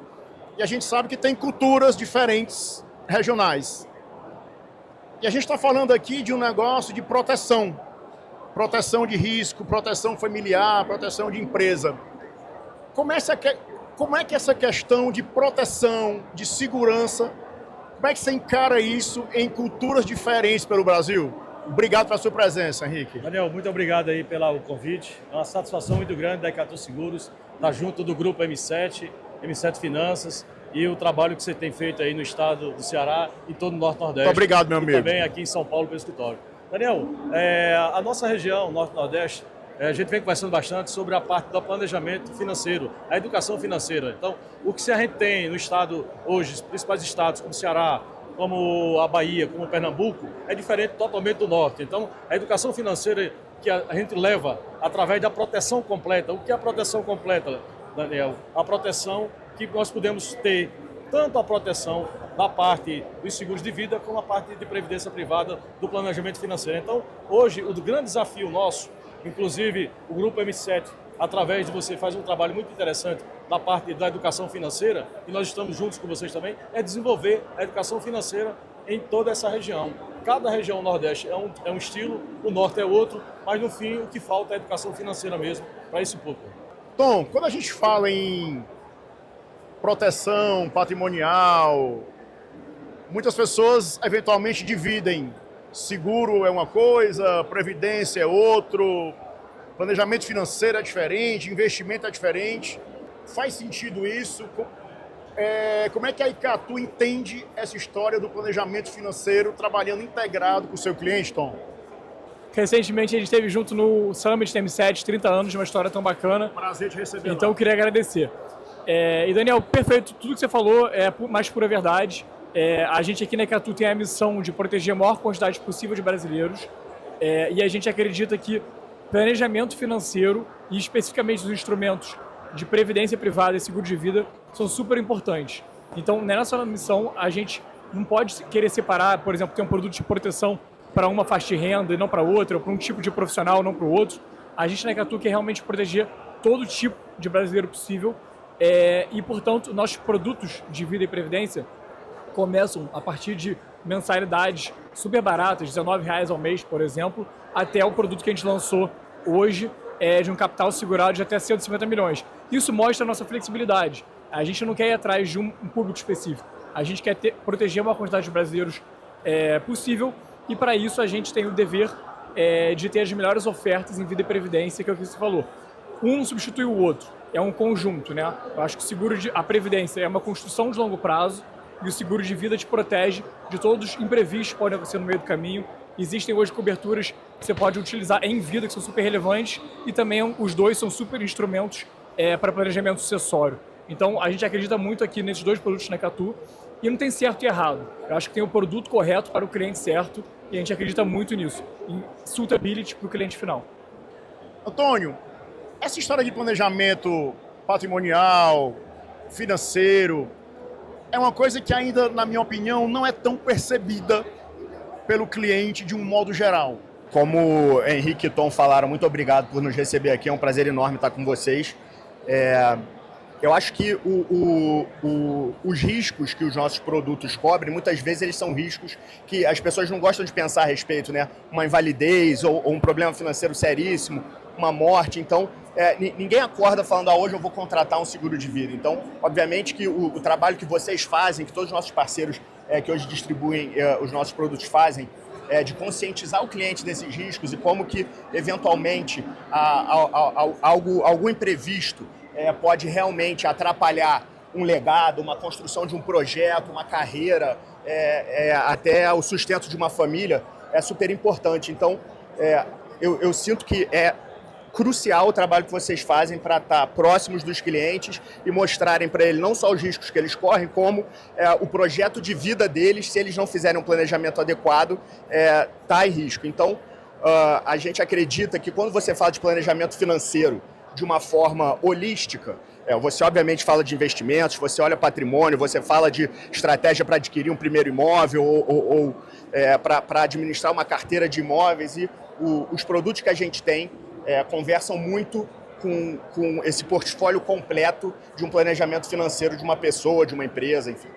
Speaker 1: e a gente sabe que tem culturas diferentes, regionais. E a gente está falando aqui de um negócio de proteção. Proteção de risco, proteção familiar, proteção de empresa. Como é que essa questão de proteção, de segurança, como é que você encara isso em culturas diferentes pelo Brasil? Obrigado pela sua presença, Henrique.
Speaker 7: Daniel, muito obrigado aí pelo convite. É uma satisfação muito grande da Icatu Seguros estar junto do grupo M7, M7 Finanças e o trabalho que você tem feito aí no estado do Ceará e todo o Norte-Nordeste.
Speaker 1: Muito obrigado, meu
Speaker 7: e
Speaker 1: amigo.
Speaker 7: também aqui em São Paulo pelo escritório. Daniel, a nossa região, Norte-Nordeste, a gente vem conversando bastante sobre a parte do planejamento financeiro, a educação financeira. Então, o que a gente tem no estado hoje, os principais estados como o Ceará, como a Bahia, como Pernambuco, é diferente totalmente do Norte. Então, a educação financeira que a gente leva através da proteção completa. O que é a proteção completa, Daniel? A proteção que nós podemos ter, tanto a proteção da parte dos seguros de vida, como a parte de previdência privada do planejamento financeiro. Então, hoje, o grande desafio nosso, inclusive o Grupo M7, através de você, faz um trabalho muito interessante na parte da educação financeira, e nós estamos juntos com vocês também, é desenvolver a educação financeira em toda essa região. Cada região Nordeste é um estilo, o Norte é outro, mas no fim o que falta é a educação financeira mesmo para esse público.
Speaker 1: Tom, quando a gente fala em proteção patrimonial, muitas pessoas eventualmente dividem. Seguro é uma coisa, previdência é outro, planejamento financeiro é diferente, investimento é diferente. Faz sentido isso? Como é que a Icatu entende essa história do planejamento financeiro trabalhando integrado com o seu cliente, Tom?
Speaker 8: Recentemente a gente esteve junto no Summit M7, 30 anos de uma história tão bacana.
Speaker 1: Prazer te receber.
Speaker 8: Então eu queria agradecer. E Daniel, perfeito, tudo que você falou é mais pura verdade. A gente aqui na Icatu tem a missão de proteger a maior quantidade possível de brasileiros. E a gente acredita que planejamento financeiro e especificamente os instrumentos de previdência privada e seguro de vida são super importantes. Então, nessa missão, a gente não pode querer separar, por exemplo, ter um produto de proteção para uma faixa de renda e não para outra, ou para um tipo de profissional não para o outro. A gente na Icatu quer realmente proteger todo tipo de brasileiro possível e, portanto, nossos produtos de vida e previdência começam a partir de mensalidades super baratas, R$19 ao mês, por exemplo, até o produto que a gente lançou hoje, de um capital segurado de até 150 milhões. Isso mostra a nossa flexibilidade. A gente não quer ir atrás de um público específico. A gente quer proteger uma quantidade de brasileiros possível e, para isso, a gente tem o dever de ter as melhores ofertas em vida e previdência, que é o que você falou. Um não substitui o outro, é um conjunto, né? Eu acho que a previdência é uma construção de longo prazo e o seguro de vida te protege de todos os imprevistos que podem acontecer no meio do caminho. Existem hoje coberturas que você pode utilizar em vida, que são super relevantes, e também os dois são super instrumentos para planejamento sucessório. Então, a gente acredita muito aqui nesses dois produtos na Icatu, e não tem certo e errado. Eu acho que tem o produto correto para o cliente certo, e a gente acredita muito nisso, em suitability para o cliente final.
Speaker 1: Antônio, essa história de planejamento patrimonial, financeiro, é uma coisa que ainda, na minha opinião, não é tão percebida pelo cliente de um modo geral. Como Henrique e Tom falaram, muito obrigado por nos receber aqui, é um prazer enorme estar com vocês. Eu acho que os riscos que os nossos produtos cobrem, muitas vezes eles são riscos que as pessoas não gostam de pensar a respeito, né? Uma invalidez ou um problema financeiro seríssimo, uma morte. Então, ninguém acorda falando, hoje eu vou contratar um seguro de vida. Então, obviamente que o trabalho que vocês fazem, que todos os nossos parceiros que hoje distribuem os nossos produtos fazem, de conscientizar o cliente desses riscos e como que, eventualmente, algum imprevisto pode realmente atrapalhar um legado, uma construção de um projeto, uma carreira, até o sustento de uma família, é super importante. Então, eu sinto que é crucial o trabalho que vocês fazem para estar próximos dos clientes e mostrarem para eles não só os riscos que eles correm, como o projeto de vida deles, se eles não fizerem um planejamento adequado, está em risco. Então, a gente acredita que quando você fala de planejamento financeiro de uma forma holística, você obviamente fala de investimentos, você olha patrimônio, você fala de estratégia para adquirir um primeiro imóvel ou para administrar uma carteira de imóveis, e os produtos que a gente tem conversam muito com esse portfólio completo de um planejamento financeiro de uma pessoa, de uma empresa, enfim.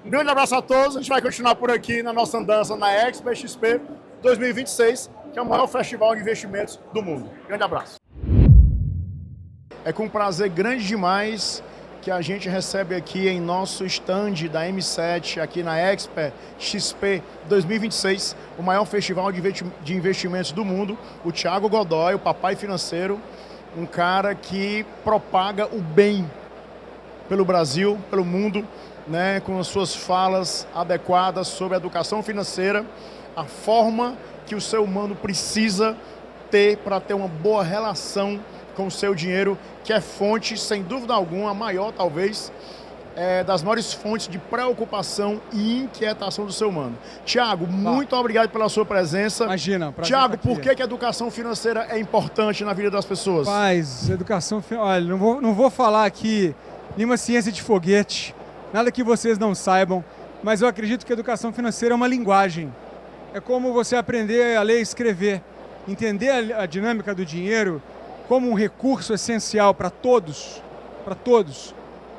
Speaker 9: Um grande abraço a todos, a gente vai continuar por aqui na nossa andança na Expo XP 2026, que é o maior festival de investimentos do mundo. Grande abraço. É com um prazer grande demais que a gente recebe aqui em nosso stand da M7, aqui na Expo XP 2026, o maior festival de investimentos do mundo, o Thiago Godoy, o papai financeiro, um cara que propaga o bem pelo Brasil, pelo mundo, né, com as suas falas adequadas sobre a educação financeira, a forma que o ser humano precisa ter para ter uma boa relação com o seu dinheiro, que é fonte, sem dúvida alguma, a maior talvez, das maiores fontes de preocupação e inquietação do ser humano. Thiago, muito obrigado pela sua presença.
Speaker 10: Imagina, prazer.
Speaker 9: Thiago, por que a educação financeira é importante na vida das pessoas?
Speaker 10: Educação financeira, olha, não vou falar aqui nenhuma ciência de foguete, nada que vocês não saibam, mas eu acredito que a educação financeira é uma linguagem. É como você aprender a ler e escrever, entender a dinâmica do dinheiro como um recurso essencial para todos,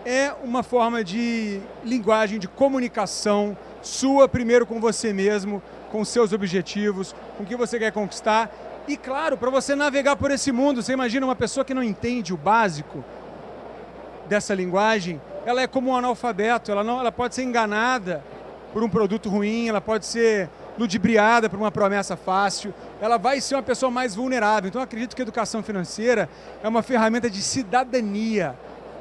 Speaker 10: é uma forma de linguagem, de comunicação sua, primeiro com você mesmo, com os seus objetivos, com o que você quer conquistar. E, claro, para você navegar por esse mundo, você imagina uma pessoa que não entende o básico dessa linguagem, ela é como um analfabeto, ela pode ser enganada por um produto ruim, ela pode ser ludibriada por uma promessa fácil, ela vai ser uma pessoa mais vulnerável. Então, eu acredito que a educação financeira é uma ferramenta de cidadania.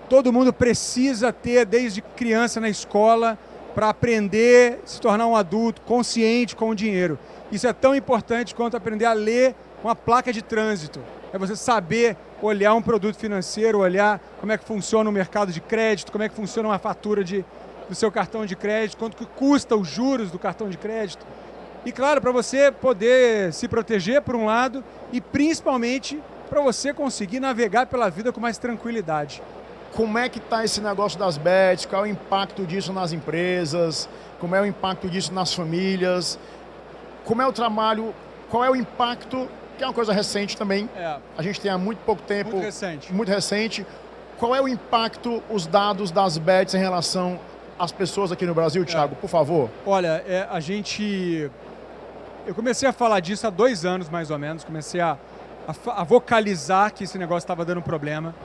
Speaker 10: Todo mundo precisa ter, desde criança na escola, para aprender, se tornar um adulto consciente com o dinheiro. Isso é tão importante quanto aprender a ler uma placa de trânsito. É você saber olhar um produto financeiro, olhar como é que funciona o mercado de crédito, como é que funciona uma fatura do seu cartão de crédito, quanto que custa os juros do cartão de crédito. E, claro, para você poder se proteger, por um lado, e principalmente para você conseguir navegar pela vida com mais tranquilidade.
Speaker 9: Como é que está esse negócio das bets? Qual é o impacto disso nas empresas? Como é o impacto disso nas famílias? Como é o trabalho? Qual é o impacto? Que é uma coisa recente também. A gente tem há muito pouco tempo. Muito recente. Qual é o impacto, os dados das bets em relação às pessoas aqui no Brasil, Thiago? Por favor.
Speaker 10: Olha, eu comecei a falar disso há 2 anos, mais ou menos. Comecei a vocalizar que esse negócio estava dando problema.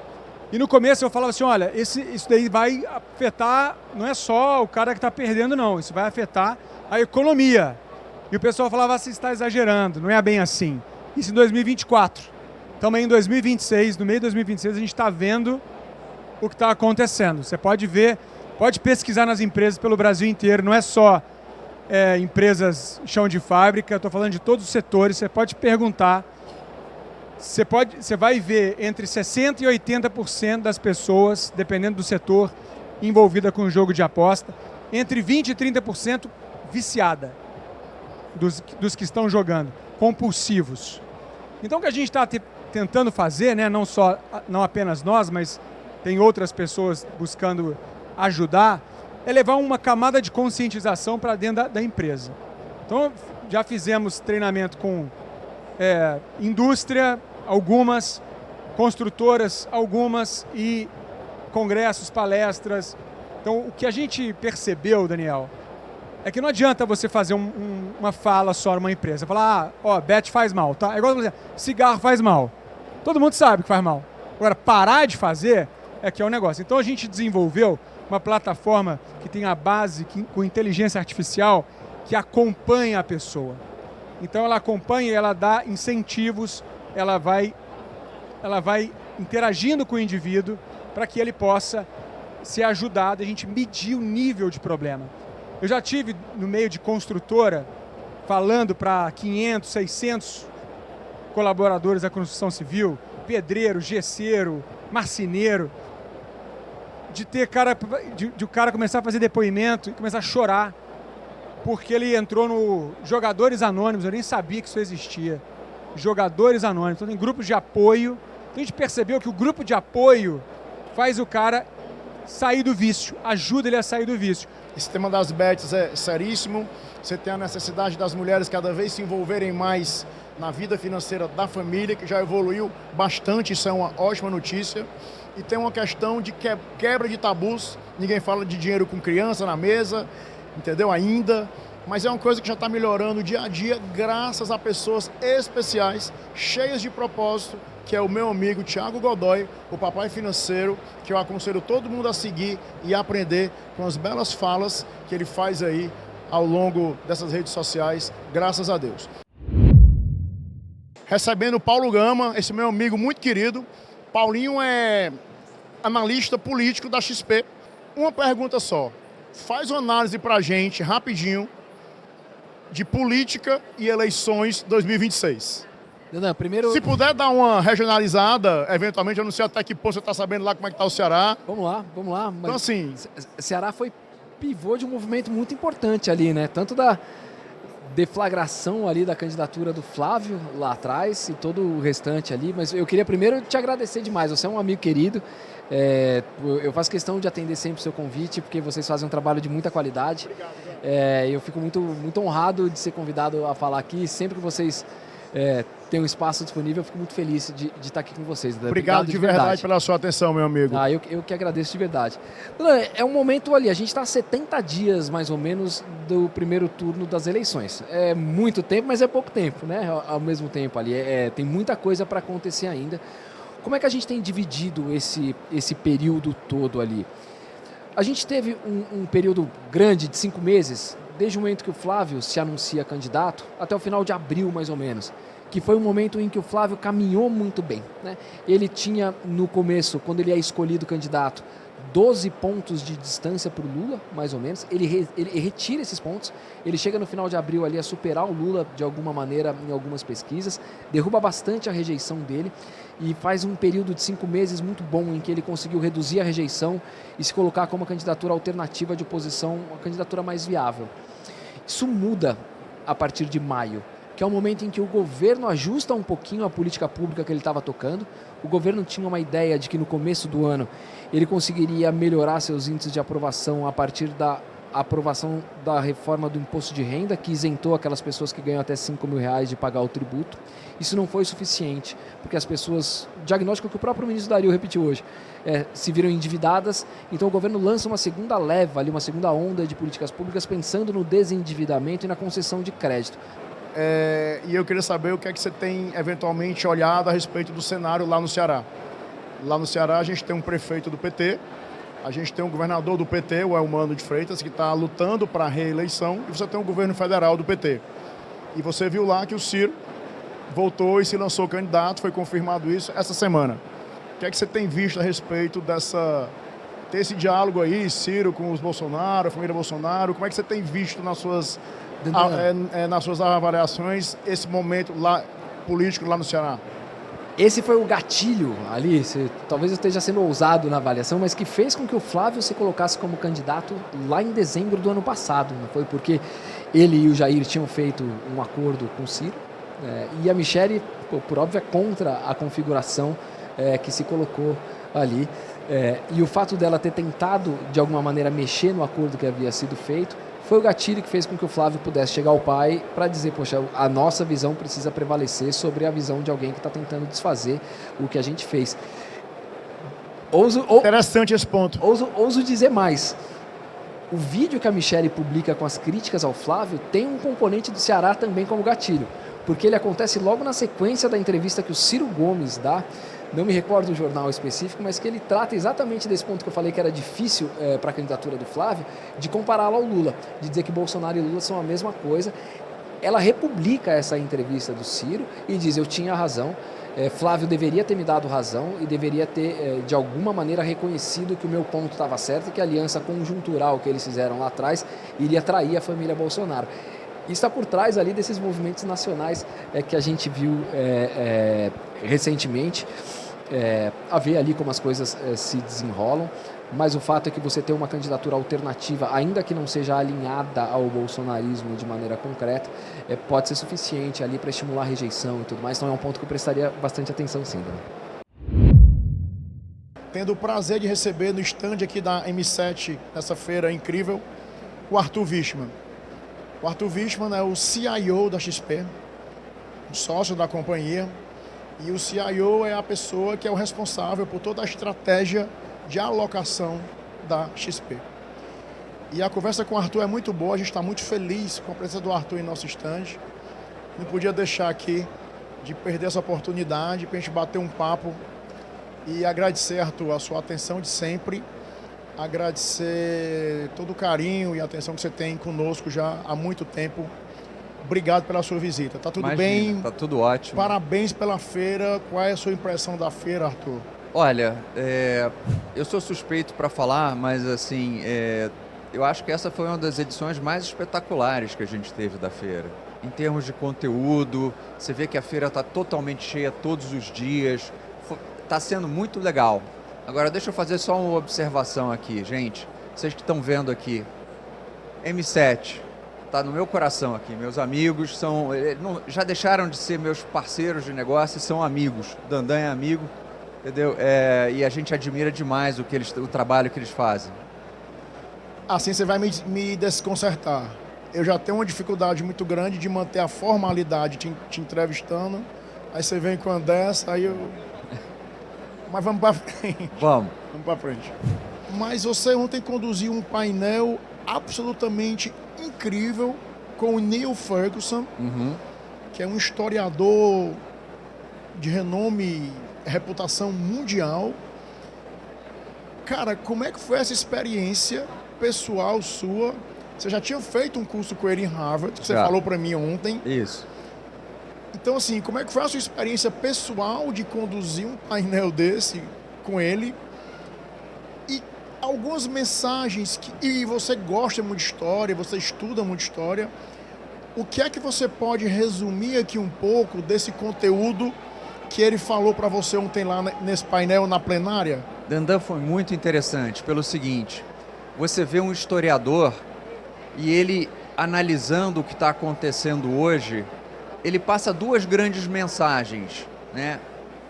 Speaker 10: E no começo eu falava assim, olha, isso daí vai afetar, não é só o cara que está perdendo, não. Isso vai afetar a economia. E o pessoal falava, você está exagerando, não é bem assim. Isso em 2024. Estamos em 2026, no meio de 2026 a gente está vendo o que está acontecendo. Você pode ver, pode pesquisar nas empresas pelo Brasil inteiro, não é só empresas chão de fábrica, estou falando de todos os setores, você pode perguntar. Você vai ver entre 60% e 80% das pessoas, dependendo do setor, envolvida com o jogo de aposta, entre 20% e 30% viciada dos que estão jogando, compulsivos. Então o que a gente está tentando fazer, né, não apenas nós, mas tem outras pessoas buscando ajudar, é levar uma camada de conscientização para dentro da empresa. Então, já fizemos treinamento com indústria, algumas, construtoras, algumas, e congressos, palestras. Então, o que a gente percebeu, Daniel, é que não adianta você fazer uma fala só numa empresa. Falar, bet faz mal, tá? É igual você dizer, cigarro faz mal. Todo mundo sabe que faz mal. Agora, parar de fazer é que é o negócio. Então, a gente desenvolveu uma plataforma que tem a base com inteligência artificial que acompanha a pessoa. Então, ela acompanha, ela dá incentivos, ela vai interagindo com o indivíduo para que ele possa ser ajudado, a gente medir o nível de problema. Eu já tive no meio de construtora, falando para 500, 600 colaboradores da construção civil, pedreiro, gesseiro, marceneiro, de o cara começar a fazer depoimento e começar a chorar, porque ele entrou no Jogadores Anônimos, eu nem sabia que isso existia. Jogadores Anônimos, então tem grupos de apoio. Então a gente percebeu que o grupo de apoio faz o cara sair do vício, ajuda ele a sair do vício.
Speaker 9: Esse tema das bets é seríssimo. Você tem a necessidade das mulheres cada vez se envolverem mais na vida financeira da família, que já evoluiu bastante, isso é uma ótima notícia. E tem uma questão de quebra de tabus. Ninguém fala de dinheiro com criança na mesa, entendeu? Ainda. Mas é uma coisa que já está melhorando dia a dia, graças a pessoas especiais, cheias de propósito, que é o meu amigo Thiago Godoy, o papai financeiro, que eu aconselho todo mundo a seguir e aprender com as belas falas que ele faz aí ao longo dessas redes sociais, graças a Deus. Recebendo o Paulo Gama, esse meu amigo muito querido. Paulinho é analista político da XP. Uma pergunta só, faz uma análise pra gente, rapidinho, de política e eleições 2026.
Speaker 11: Não, primeiro...
Speaker 9: Se puder dar uma regionalizada, eventualmente, eu não sei até que ponto você está sabendo lá como é que está o Ceará.
Speaker 11: Vamos lá. Mas
Speaker 9: então, assim...
Speaker 11: Ceará foi pivô de um movimento muito importante ali, né? Tanto da deflagração ali da candidatura do Flávio lá atrás e todo o restante ali, mas eu queria primeiro te agradecer demais, você é um amigo querido, eu faço questão de atender sempre o seu convite, porque vocês fazem um trabalho de muita qualidade. Eu fico muito honrado de ser convidado a falar aqui, sempre que vocês têm um espaço disponível, eu fico muito feliz de estar aqui com vocês.
Speaker 9: Obrigado de verdade pela sua atenção, meu amigo.
Speaker 11: Eu que agradeço de verdade. É um momento ali, a gente está a 70 dias mais ou menos do primeiro turno das eleições. É muito tempo, mas é pouco tempo, né? Ao mesmo tempo ali, tem muita coisa para acontecer ainda. Como é que a gente tem dividido esse período todo ali? A gente teve um período grande de 5 meses, desde o momento que o Flávio se anuncia candidato até o final de abril, mais ou menos, que foi um momento em que o Flávio caminhou muito bem, né? Ele tinha, no começo, quando ele é escolhido candidato, 12 pontos de distância para o Lula, mais ou menos. Ele retira esses pontos, ele chega no final de abril ali a superar o Lula de alguma maneira em algumas pesquisas, derruba bastante a rejeição dele e faz um período de 5 meses muito bom em que ele conseguiu reduzir a rejeição e se colocar como candidatura alternativa de oposição, uma candidatura mais viável. Isso muda a partir de maio, que é o momento em que o governo ajusta um pouquinho a política pública que ele estava tocando. O governo tinha uma ideia de que no começo do ano ele conseguiria melhorar seus índices de aprovação a partir da aprovação da reforma do imposto de renda, que isentou aquelas pessoas que ganham até R$5.000 de pagar o tributo. Isso não foi suficiente, porque as pessoas, diagnóstico que o próprio ministro Dario repetiu hoje, se viram endividadas. Então o governo lança uma segunda leva, ali, uma segunda onda de políticas públicas, pensando no desendividamento e na concessão de crédito.
Speaker 9: E eu queria saber o que é que você tem eventualmente olhado a respeito do cenário lá no Ceará. Lá no Ceará a gente tem um prefeito do PT, a gente tem um governador do PT, o Elmano de Freitas, que está lutando para a reeleição, e você tem um governo federal do PT. E você viu lá que o Ciro voltou e se lançou candidato, foi confirmado isso essa semana. O que é que você tem visto a respeito desse diálogo aí, Ciro com os Bolsonaro, a família Bolsonaro? Como é que você tem visto nas suas avaliações esse momento lá, político lá no Ceará?
Speaker 11: Esse foi o gatilho ali, talvez eu esteja sendo ousado na avaliação, mas que fez com que o Flávio se colocasse como candidato lá em dezembro do ano passado. Não foi porque ele e o Jair tinham feito um acordo com o Ciro, e a Michelle, por óbvio, é contra a configuração que se colocou ali. E o fato dela ter tentado, de alguma maneira, mexer no acordo que havia sido feito, foi o gatilho que fez com que o Flávio pudesse chegar ao pai para dizer, poxa, a nossa visão precisa prevalecer sobre a visão de alguém que está tentando desfazer o que a gente fez.
Speaker 9: Interessante esse ponto.
Speaker 11: Ouso dizer mais. O vídeo que a Michelle publica com as críticas ao Flávio tem um componente do Ceará também como gatilho, porque ele acontece logo na sequência da entrevista que o Ciro Gomes dá, não me recordo do jornal específico, mas que ele trata exatamente desse ponto que eu falei que era difícil para a candidatura do Flávio, de compará-lo ao Lula, de dizer que Bolsonaro e Lula são a mesma coisa. Ela republica essa entrevista do Ciro e diz, eu tinha razão, Flávio deveria ter me dado razão e deveria ter, de alguma maneira, reconhecido que o meu ponto estava certo e que a aliança conjuntural que eles fizeram lá atrás iria trair a família Bolsonaro. Isso está por trás ali desses movimentos nacionais que a gente viu recentemente, a ver ali como as coisas se desenrolam, mas o fato é que você ter uma candidatura alternativa, ainda que não seja alinhada ao bolsonarismo de maneira concreta, pode ser suficiente ali para estimular a rejeição e tudo mais, então é um ponto que eu prestaria bastante atenção sim.
Speaker 9: Tendo o prazer de receber no stand aqui da M7, nessa feira incrível, o Arthur Wichmann. O Arthur Wichmann é o CIO da XP, um sócio da companhia, e o CIO é a pessoa que é o responsável por toda a estratégia de alocação da XP. E a conversa com o Arthur é muito boa, a gente está muito feliz com a presença do Arthur em nosso stand. Não podia deixar aqui de perder essa oportunidade para a gente bater um papo e agradecer, Arthur, a sua atenção de sempre, agradecer todo o carinho e a atenção que você tem conosco já há muito tempo. Obrigado pela sua visita. Tá tudo bem?
Speaker 12: Tá tudo ótimo.
Speaker 9: Parabéns pela feira. Qual é a sua impressão da feira, Arthur?
Speaker 12: Olha, eu sou suspeito para falar, mas assim, eu acho que essa foi uma das edições mais espetaculares que a gente teve da feira. Em termos de conteúdo, você vê que a feira está totalmente cheia todos os dias. Está sendo muito legal. Agora, deixa eu fazer só uma observação aqui, gente. Vocês que estão vendo aqui, M7. Está no meu coração aqui, meus amigos já deixaram de ser meus parceiros de negócio, são amigos. Dandan é amigo, entendeu? E a gente admira demais o trabalho que eles fazem.
Speaker 9: Assim você vai me desconcertar. Eu já tenho uma dificuldade muito grande de manter a formalidade te entrevistando. Aí você vem com uma dessa, aí eu... Mas vamos para frente.
Speaker 12: Vamos
Speaker 9: para frente. Mas você ontem conduziu um painel absolutamente incrível com o Neil Ferguson, que é um historiador de renome, reputação mundial. Cara, como é que foi essa experiência pessoal sua? Você já tinha feito um curso com ele em Harvard, que você falou para mim ontem.
Speaker 12: Isso.
Speaker 9: Então, assim, como é que foi a sua experiência pessoal de conduzir um painel desse com ele? E algumas mensagens e você gosta muito de história, você estuda muito história. O que é que você pode resumir aqui um pouco desse conteúdo que ele falou para você ontem lá nesse painel na plenária?
Speaker 12: Dandan, foi muito interessante pelo seguinte, você vê um historiador e ele analisando o que está acontecendo hoje, ele passa duas grandes mensagens, né?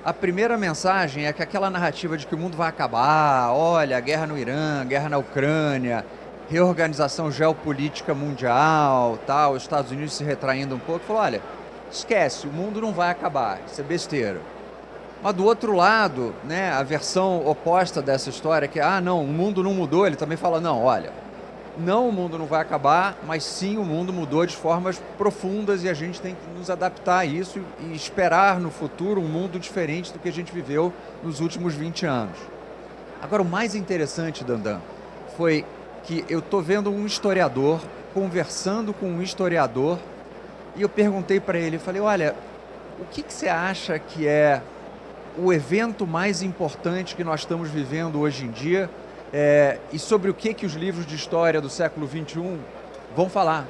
Speaker 12: A primeira mensagem é que aquela narrativa de que o mundo vai acabar, olha, guerra no Irã, guerra na Ucrânia, reorganização geopolítica mundial, tal, os Estados Unidos se retraindo um pouco, falou, olha, esquece, o mundo não vai acabar, isso é besteira. Mas do outro lado, né, a versão oposta dessa história, que, não, o mundo não mudou, ele também fala, não, olha, não, o mundo não vai acabar, mas sim o mundo mudou de formas profundas e a gente tem que nos adaptar a isso e esperar no futuro um mundo diferente do que a gente viveu nos últimos 20 anos. Agora, o mais interessante, Dandan, foi que eu estou vendo um historiador, conversando com um historiador, e eu perguntei para ele, falei, olha, o que você acha que é o evento mais importante que nós estamos vivendo hoje em dia e sobre o que os livros de história do século XXI vão falar?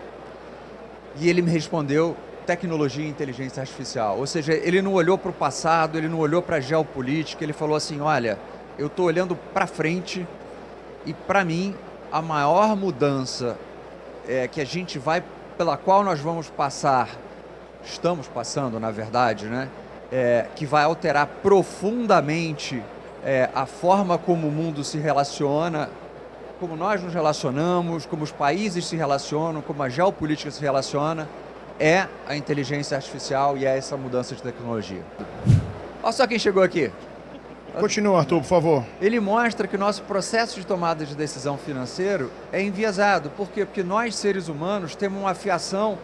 Speaker 12: E ele me respondeu, tecnologia e inteligência artificial. Ou seja, ele não olhou para o passado, ele não olhou para a geopolítica, ele falou assim, olha, eu estou olhando para frente e para mim a maior mudança que a gente pela qual nós vamos passar, estamos passando na verdade, né? Que vai alterar profundamente a forma como o mundo se relaciona, como nós nos relacionamos, como os países se relacionam, como a geopolítica se relaciona, é a inteligência artificial e é essa mudança de tecnologia. Olha só quem chegou aqui.
Speaker 9: Continua, Arthur, por favor.
Speaker 12: Ele mostra que o nosso processo de tomada de decisão financeiro é enviesado. Por quê? Porque nós, seres humanos, temos uma afiação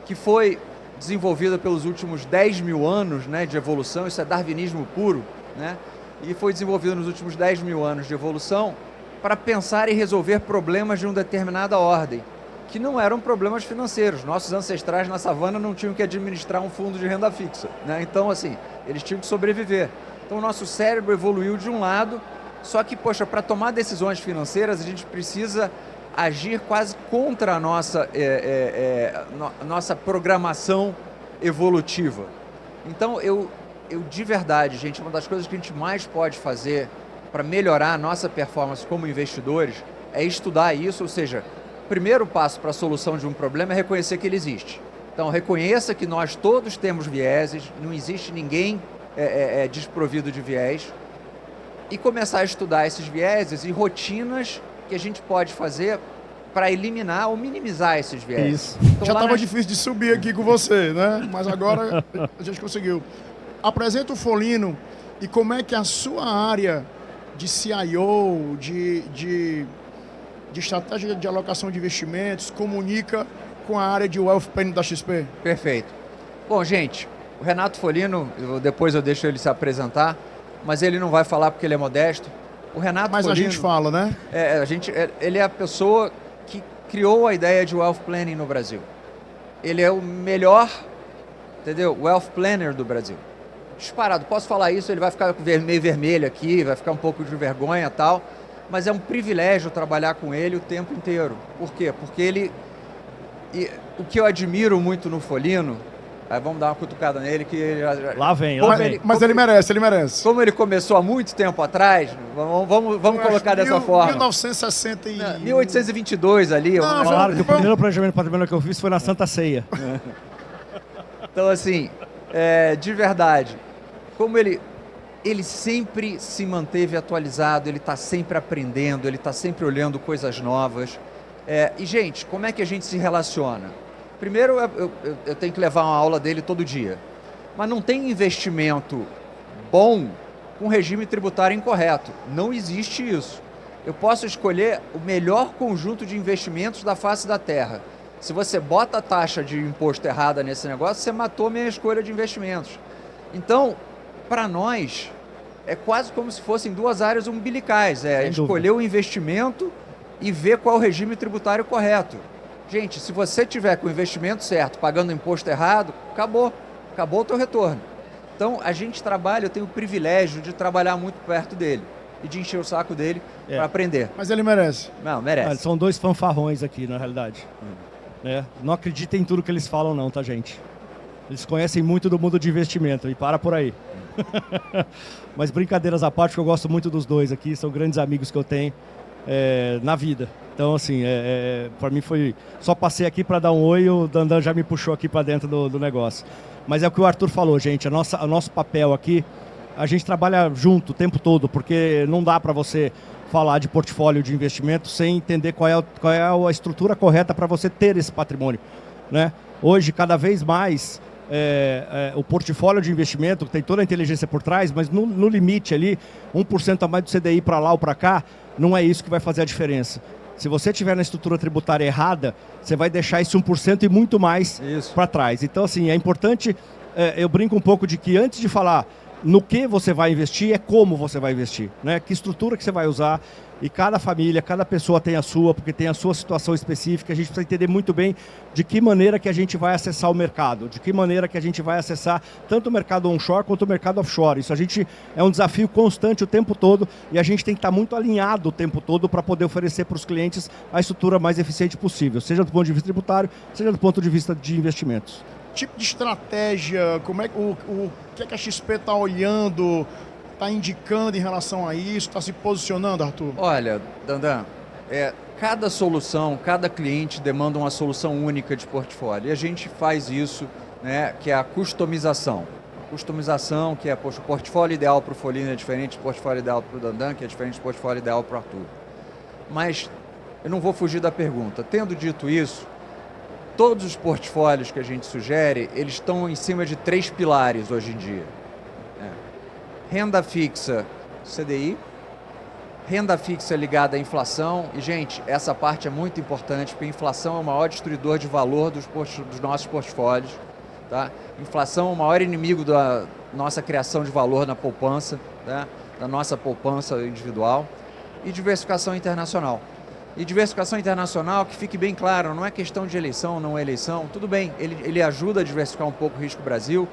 Speaker 12: que foi desenvolvida pelos últimos 10 mil anos, né, de evolução, isso é darwinismo puro, né, e foi desenvolvido nos últimos 10 mil anos de evolução para pensar e resolver problemas de uma determinada ordem, que não eram problemas financeiros. Nossos ancestrais na savana não tinham que administrar um fundo de renda fixa, né? Então, assim, eles tinham que sobreviver. Então, o nosso cérebro evoluiu de um lado, só que, poxa, para tomar decisões financeiras, a gente precisa agir quase contra a nossa programação evolutiva. Então, eu de verdade, gente, uma das coisas que a gente mais pode fazer para melhorar a nossa performance como investidores é estudar isso, ou seja, o primeiro passo para a solução de um problema é reconhecer que ele existe. Então, reconheça que nós todos temos vieses, não existe ninguém desprovido de viés, e começar a estudar esses vieses e rotinas que a gente pode fazer para eliminar ou minimizar esses vieses.
Speaker 9: Isso.
Speaker 12: Então,
Speaker 9: Já estava difícil de subir aqui com você, né? Mas agora a gente conseguiu. Apresenta o Folino e como é que a sua área de CIO, de estratégia de alocação de investimentos, comunica com a área de Wealth Planning da XP?
Speaker 12: Perfeito. Bom, gente, o Renato Folino, depois eu deixo ele se apresentar, mas ele não vai falar porque ele é modesto. O Renato
Speaker 9: Mas
Speaker 12: Folino,
Speaker 9: a gente fala, né?
Speaker 12: Ele é a pessoa que criou a ideia de Wealth Planning no Brasil. Ele é o melhor, entendeu? Wealth Planner do Brasil. Disparado, posso falar isso, ele vai ficar meio vermelho aqui, vai ficar um pouco de vergonha e tal, mas é um privilégio trabalhar com ele o tempo inteiro. Por quê? Porque o que eu admiro muito no Folino, vamos dar uma cutucada nele que ele
Speaker 13: lá vem.
Speaker 9: Mas ele merece.
Speaker 12: Como ele começou há muito tempo atrás, vamos colocar dessa forma.
Speaker 9: 1960 e...
Speaker 12: 1822 ali.
Speaker 13: Claro que o primeiro planejamento patrimonial que eu fiz foi na Santa Ceia.
Speaker 12: Então, assim, de verdade, como ele sempre se manteve atualizado, ele está sempre aprendendo, ele está sempre olhando coisas novas. E, gente, como é que a gente se relaciona? Primeiro, eu tenho que levar uma aula dele todo dia. Mas não tem investimento bom com regime tributário incorreto. Não existe isso. Eu posso escolher o melhor conjunto de investimentos da face da terra. Se você bota a taxa de imposto errada nesse negócio, você matou a minha escolha de investimentos. Então, para nós, é quase como se fossem duas áreas umbilicais. Escolher o investimento e ver qual é o regime tributário correto. Gente, se você tiver com o investimento certo, pagando imposto errado, acabou o teu retorno. Então, a gente trabalha, eu tenho o privilégio de trabalhar muito perto dele e de encher o saco dele para aprender.
Speaker 9: Mas ele merece.
Speaker 12: Não, merece.
Speaker 13: São dois fanfarrões aqui, na realidade. Não acreditem em tudo que eles falam não, tá, gente? Eles conhecem muito do mundo de investimento e para por aí. Mas brincadeiras à parte, que eu gosto muito dos dois aqui, são grandes amigos que eu tenho na vida. Então, assim, para mim foi... Só passei aqui para dar um oi e o Dandan já me puxou aqui para dentro do negócio. Mas é o que o Arthur falou, gente. O nosso papel aqui, a gente trabalha junto o tempo todo, porque não dá para você falar de portfólio de investimento sem entender qual é a estrutura correta para você ter esse patrimônio, né? Hoje, cada vez mais, o portfólio de investimento, tem toda a inteligência por trás, mas no limite ali, 1% a mais do CDI para lá ou para cá, não é isso que vai fazer a diferença. Se você tiver na estrutura tributária errada, você vai deixar esse 1% e muito mais para trás. Então, assim, é importante, eu brinco um pouco de que antes de falar no que você vai investir, é como você vai investir, né? Que estrutura que você vai usar, e cada família, cada pessoa tem a sua, porque tem a sua situação específica. A gente precisa entender muito bem de que maneira que a gente vai acessar o mercado, de que maneira que a gente vai acessar tanto o mercado onshore quanto o mercado offshore. Isso é um desafio constante o tempo todo, e a gente tem que estar muito alinhado o tempo todo para poder oferecer para os clientes a estrutura mais eficiente possível, seja do ponto de vista tributário, seja do ponto de vista de investimentos.
Speaker 9: Tipo de estratégia, o que é que a XP está olhando, está indicando em relação a isso, está se posicionando, Arthur?
Speaker 12: Olha, Dandan, cada solução, cada cliente demanda uma solução única de portfólio. E a gente faz isso, né, que é a customização. customização, que é, poxa, o portfólio ideal para o Folino é diferente do portfólio ideal para o Dandan, que é diferente do portfólio ideal para o Arthur. Mas eu não vou fugir da pergunta. Tendo dito isso, todos os portfólios que a gente sugere, eles estão em cima de 3 pilares hoje em dia. Renda fixa, CDI, renda fixa ligada à inflação, e gente, essa parte é muito importante, porque a inflação é o maior destruidor de valor dos nossos portfólios. Tá? Inflação é o maior inimigo da nossa criação de valor na poupança, tá? Da nossa poupança individual. E diversificação internacional. E diversificação internacional, que fique bem claro, não é questão de eleição, não é eleição, tudo bem, ele ajuda a diversificar um pouco o risco Brasil,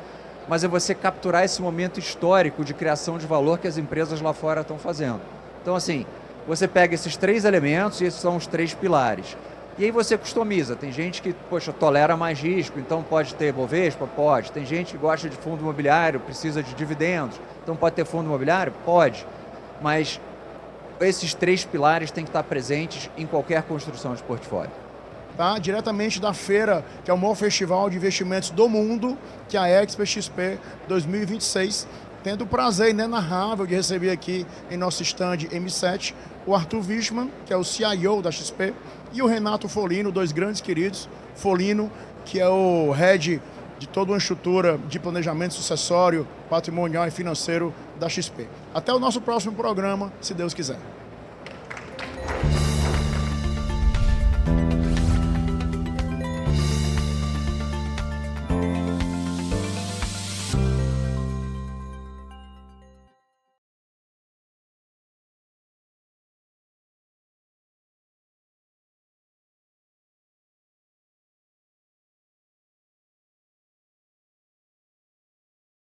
Speaker 12: mas é você capturar esse momento histórico de criação de valor que as empresas lá fora estão fazendo. Então, assim, você pega esses 3 elementos e esses são os 3 pilares. E aí você customiza. Tem gente que, poxa, tolera mais risco, então pode ter Bovespa? Pode. Tem gente que gosta de fundo imobiliário, precisa de dividendos, então pode ter fundo imobiliário? Pode. Mas esses 3 pilares têm que estar presentes em qualquer construção de portfólio.
Speaker 9: Tá? Diretamente da feira, que é o maior festival de investimentos do mundo, que é a Expert XP 2026. Tendo o prazer inenarrável de receber aqui em nosso stand M7 o Arthur Wichmann, que é o CIO da XP, e o Renato Folino, 2 grandes queridos. Folino, que é o head de toda uma estrutura de planejamento sucessório, patrimonial e financeiro da XP. Até o nosso próximo programa, se Deus quiser.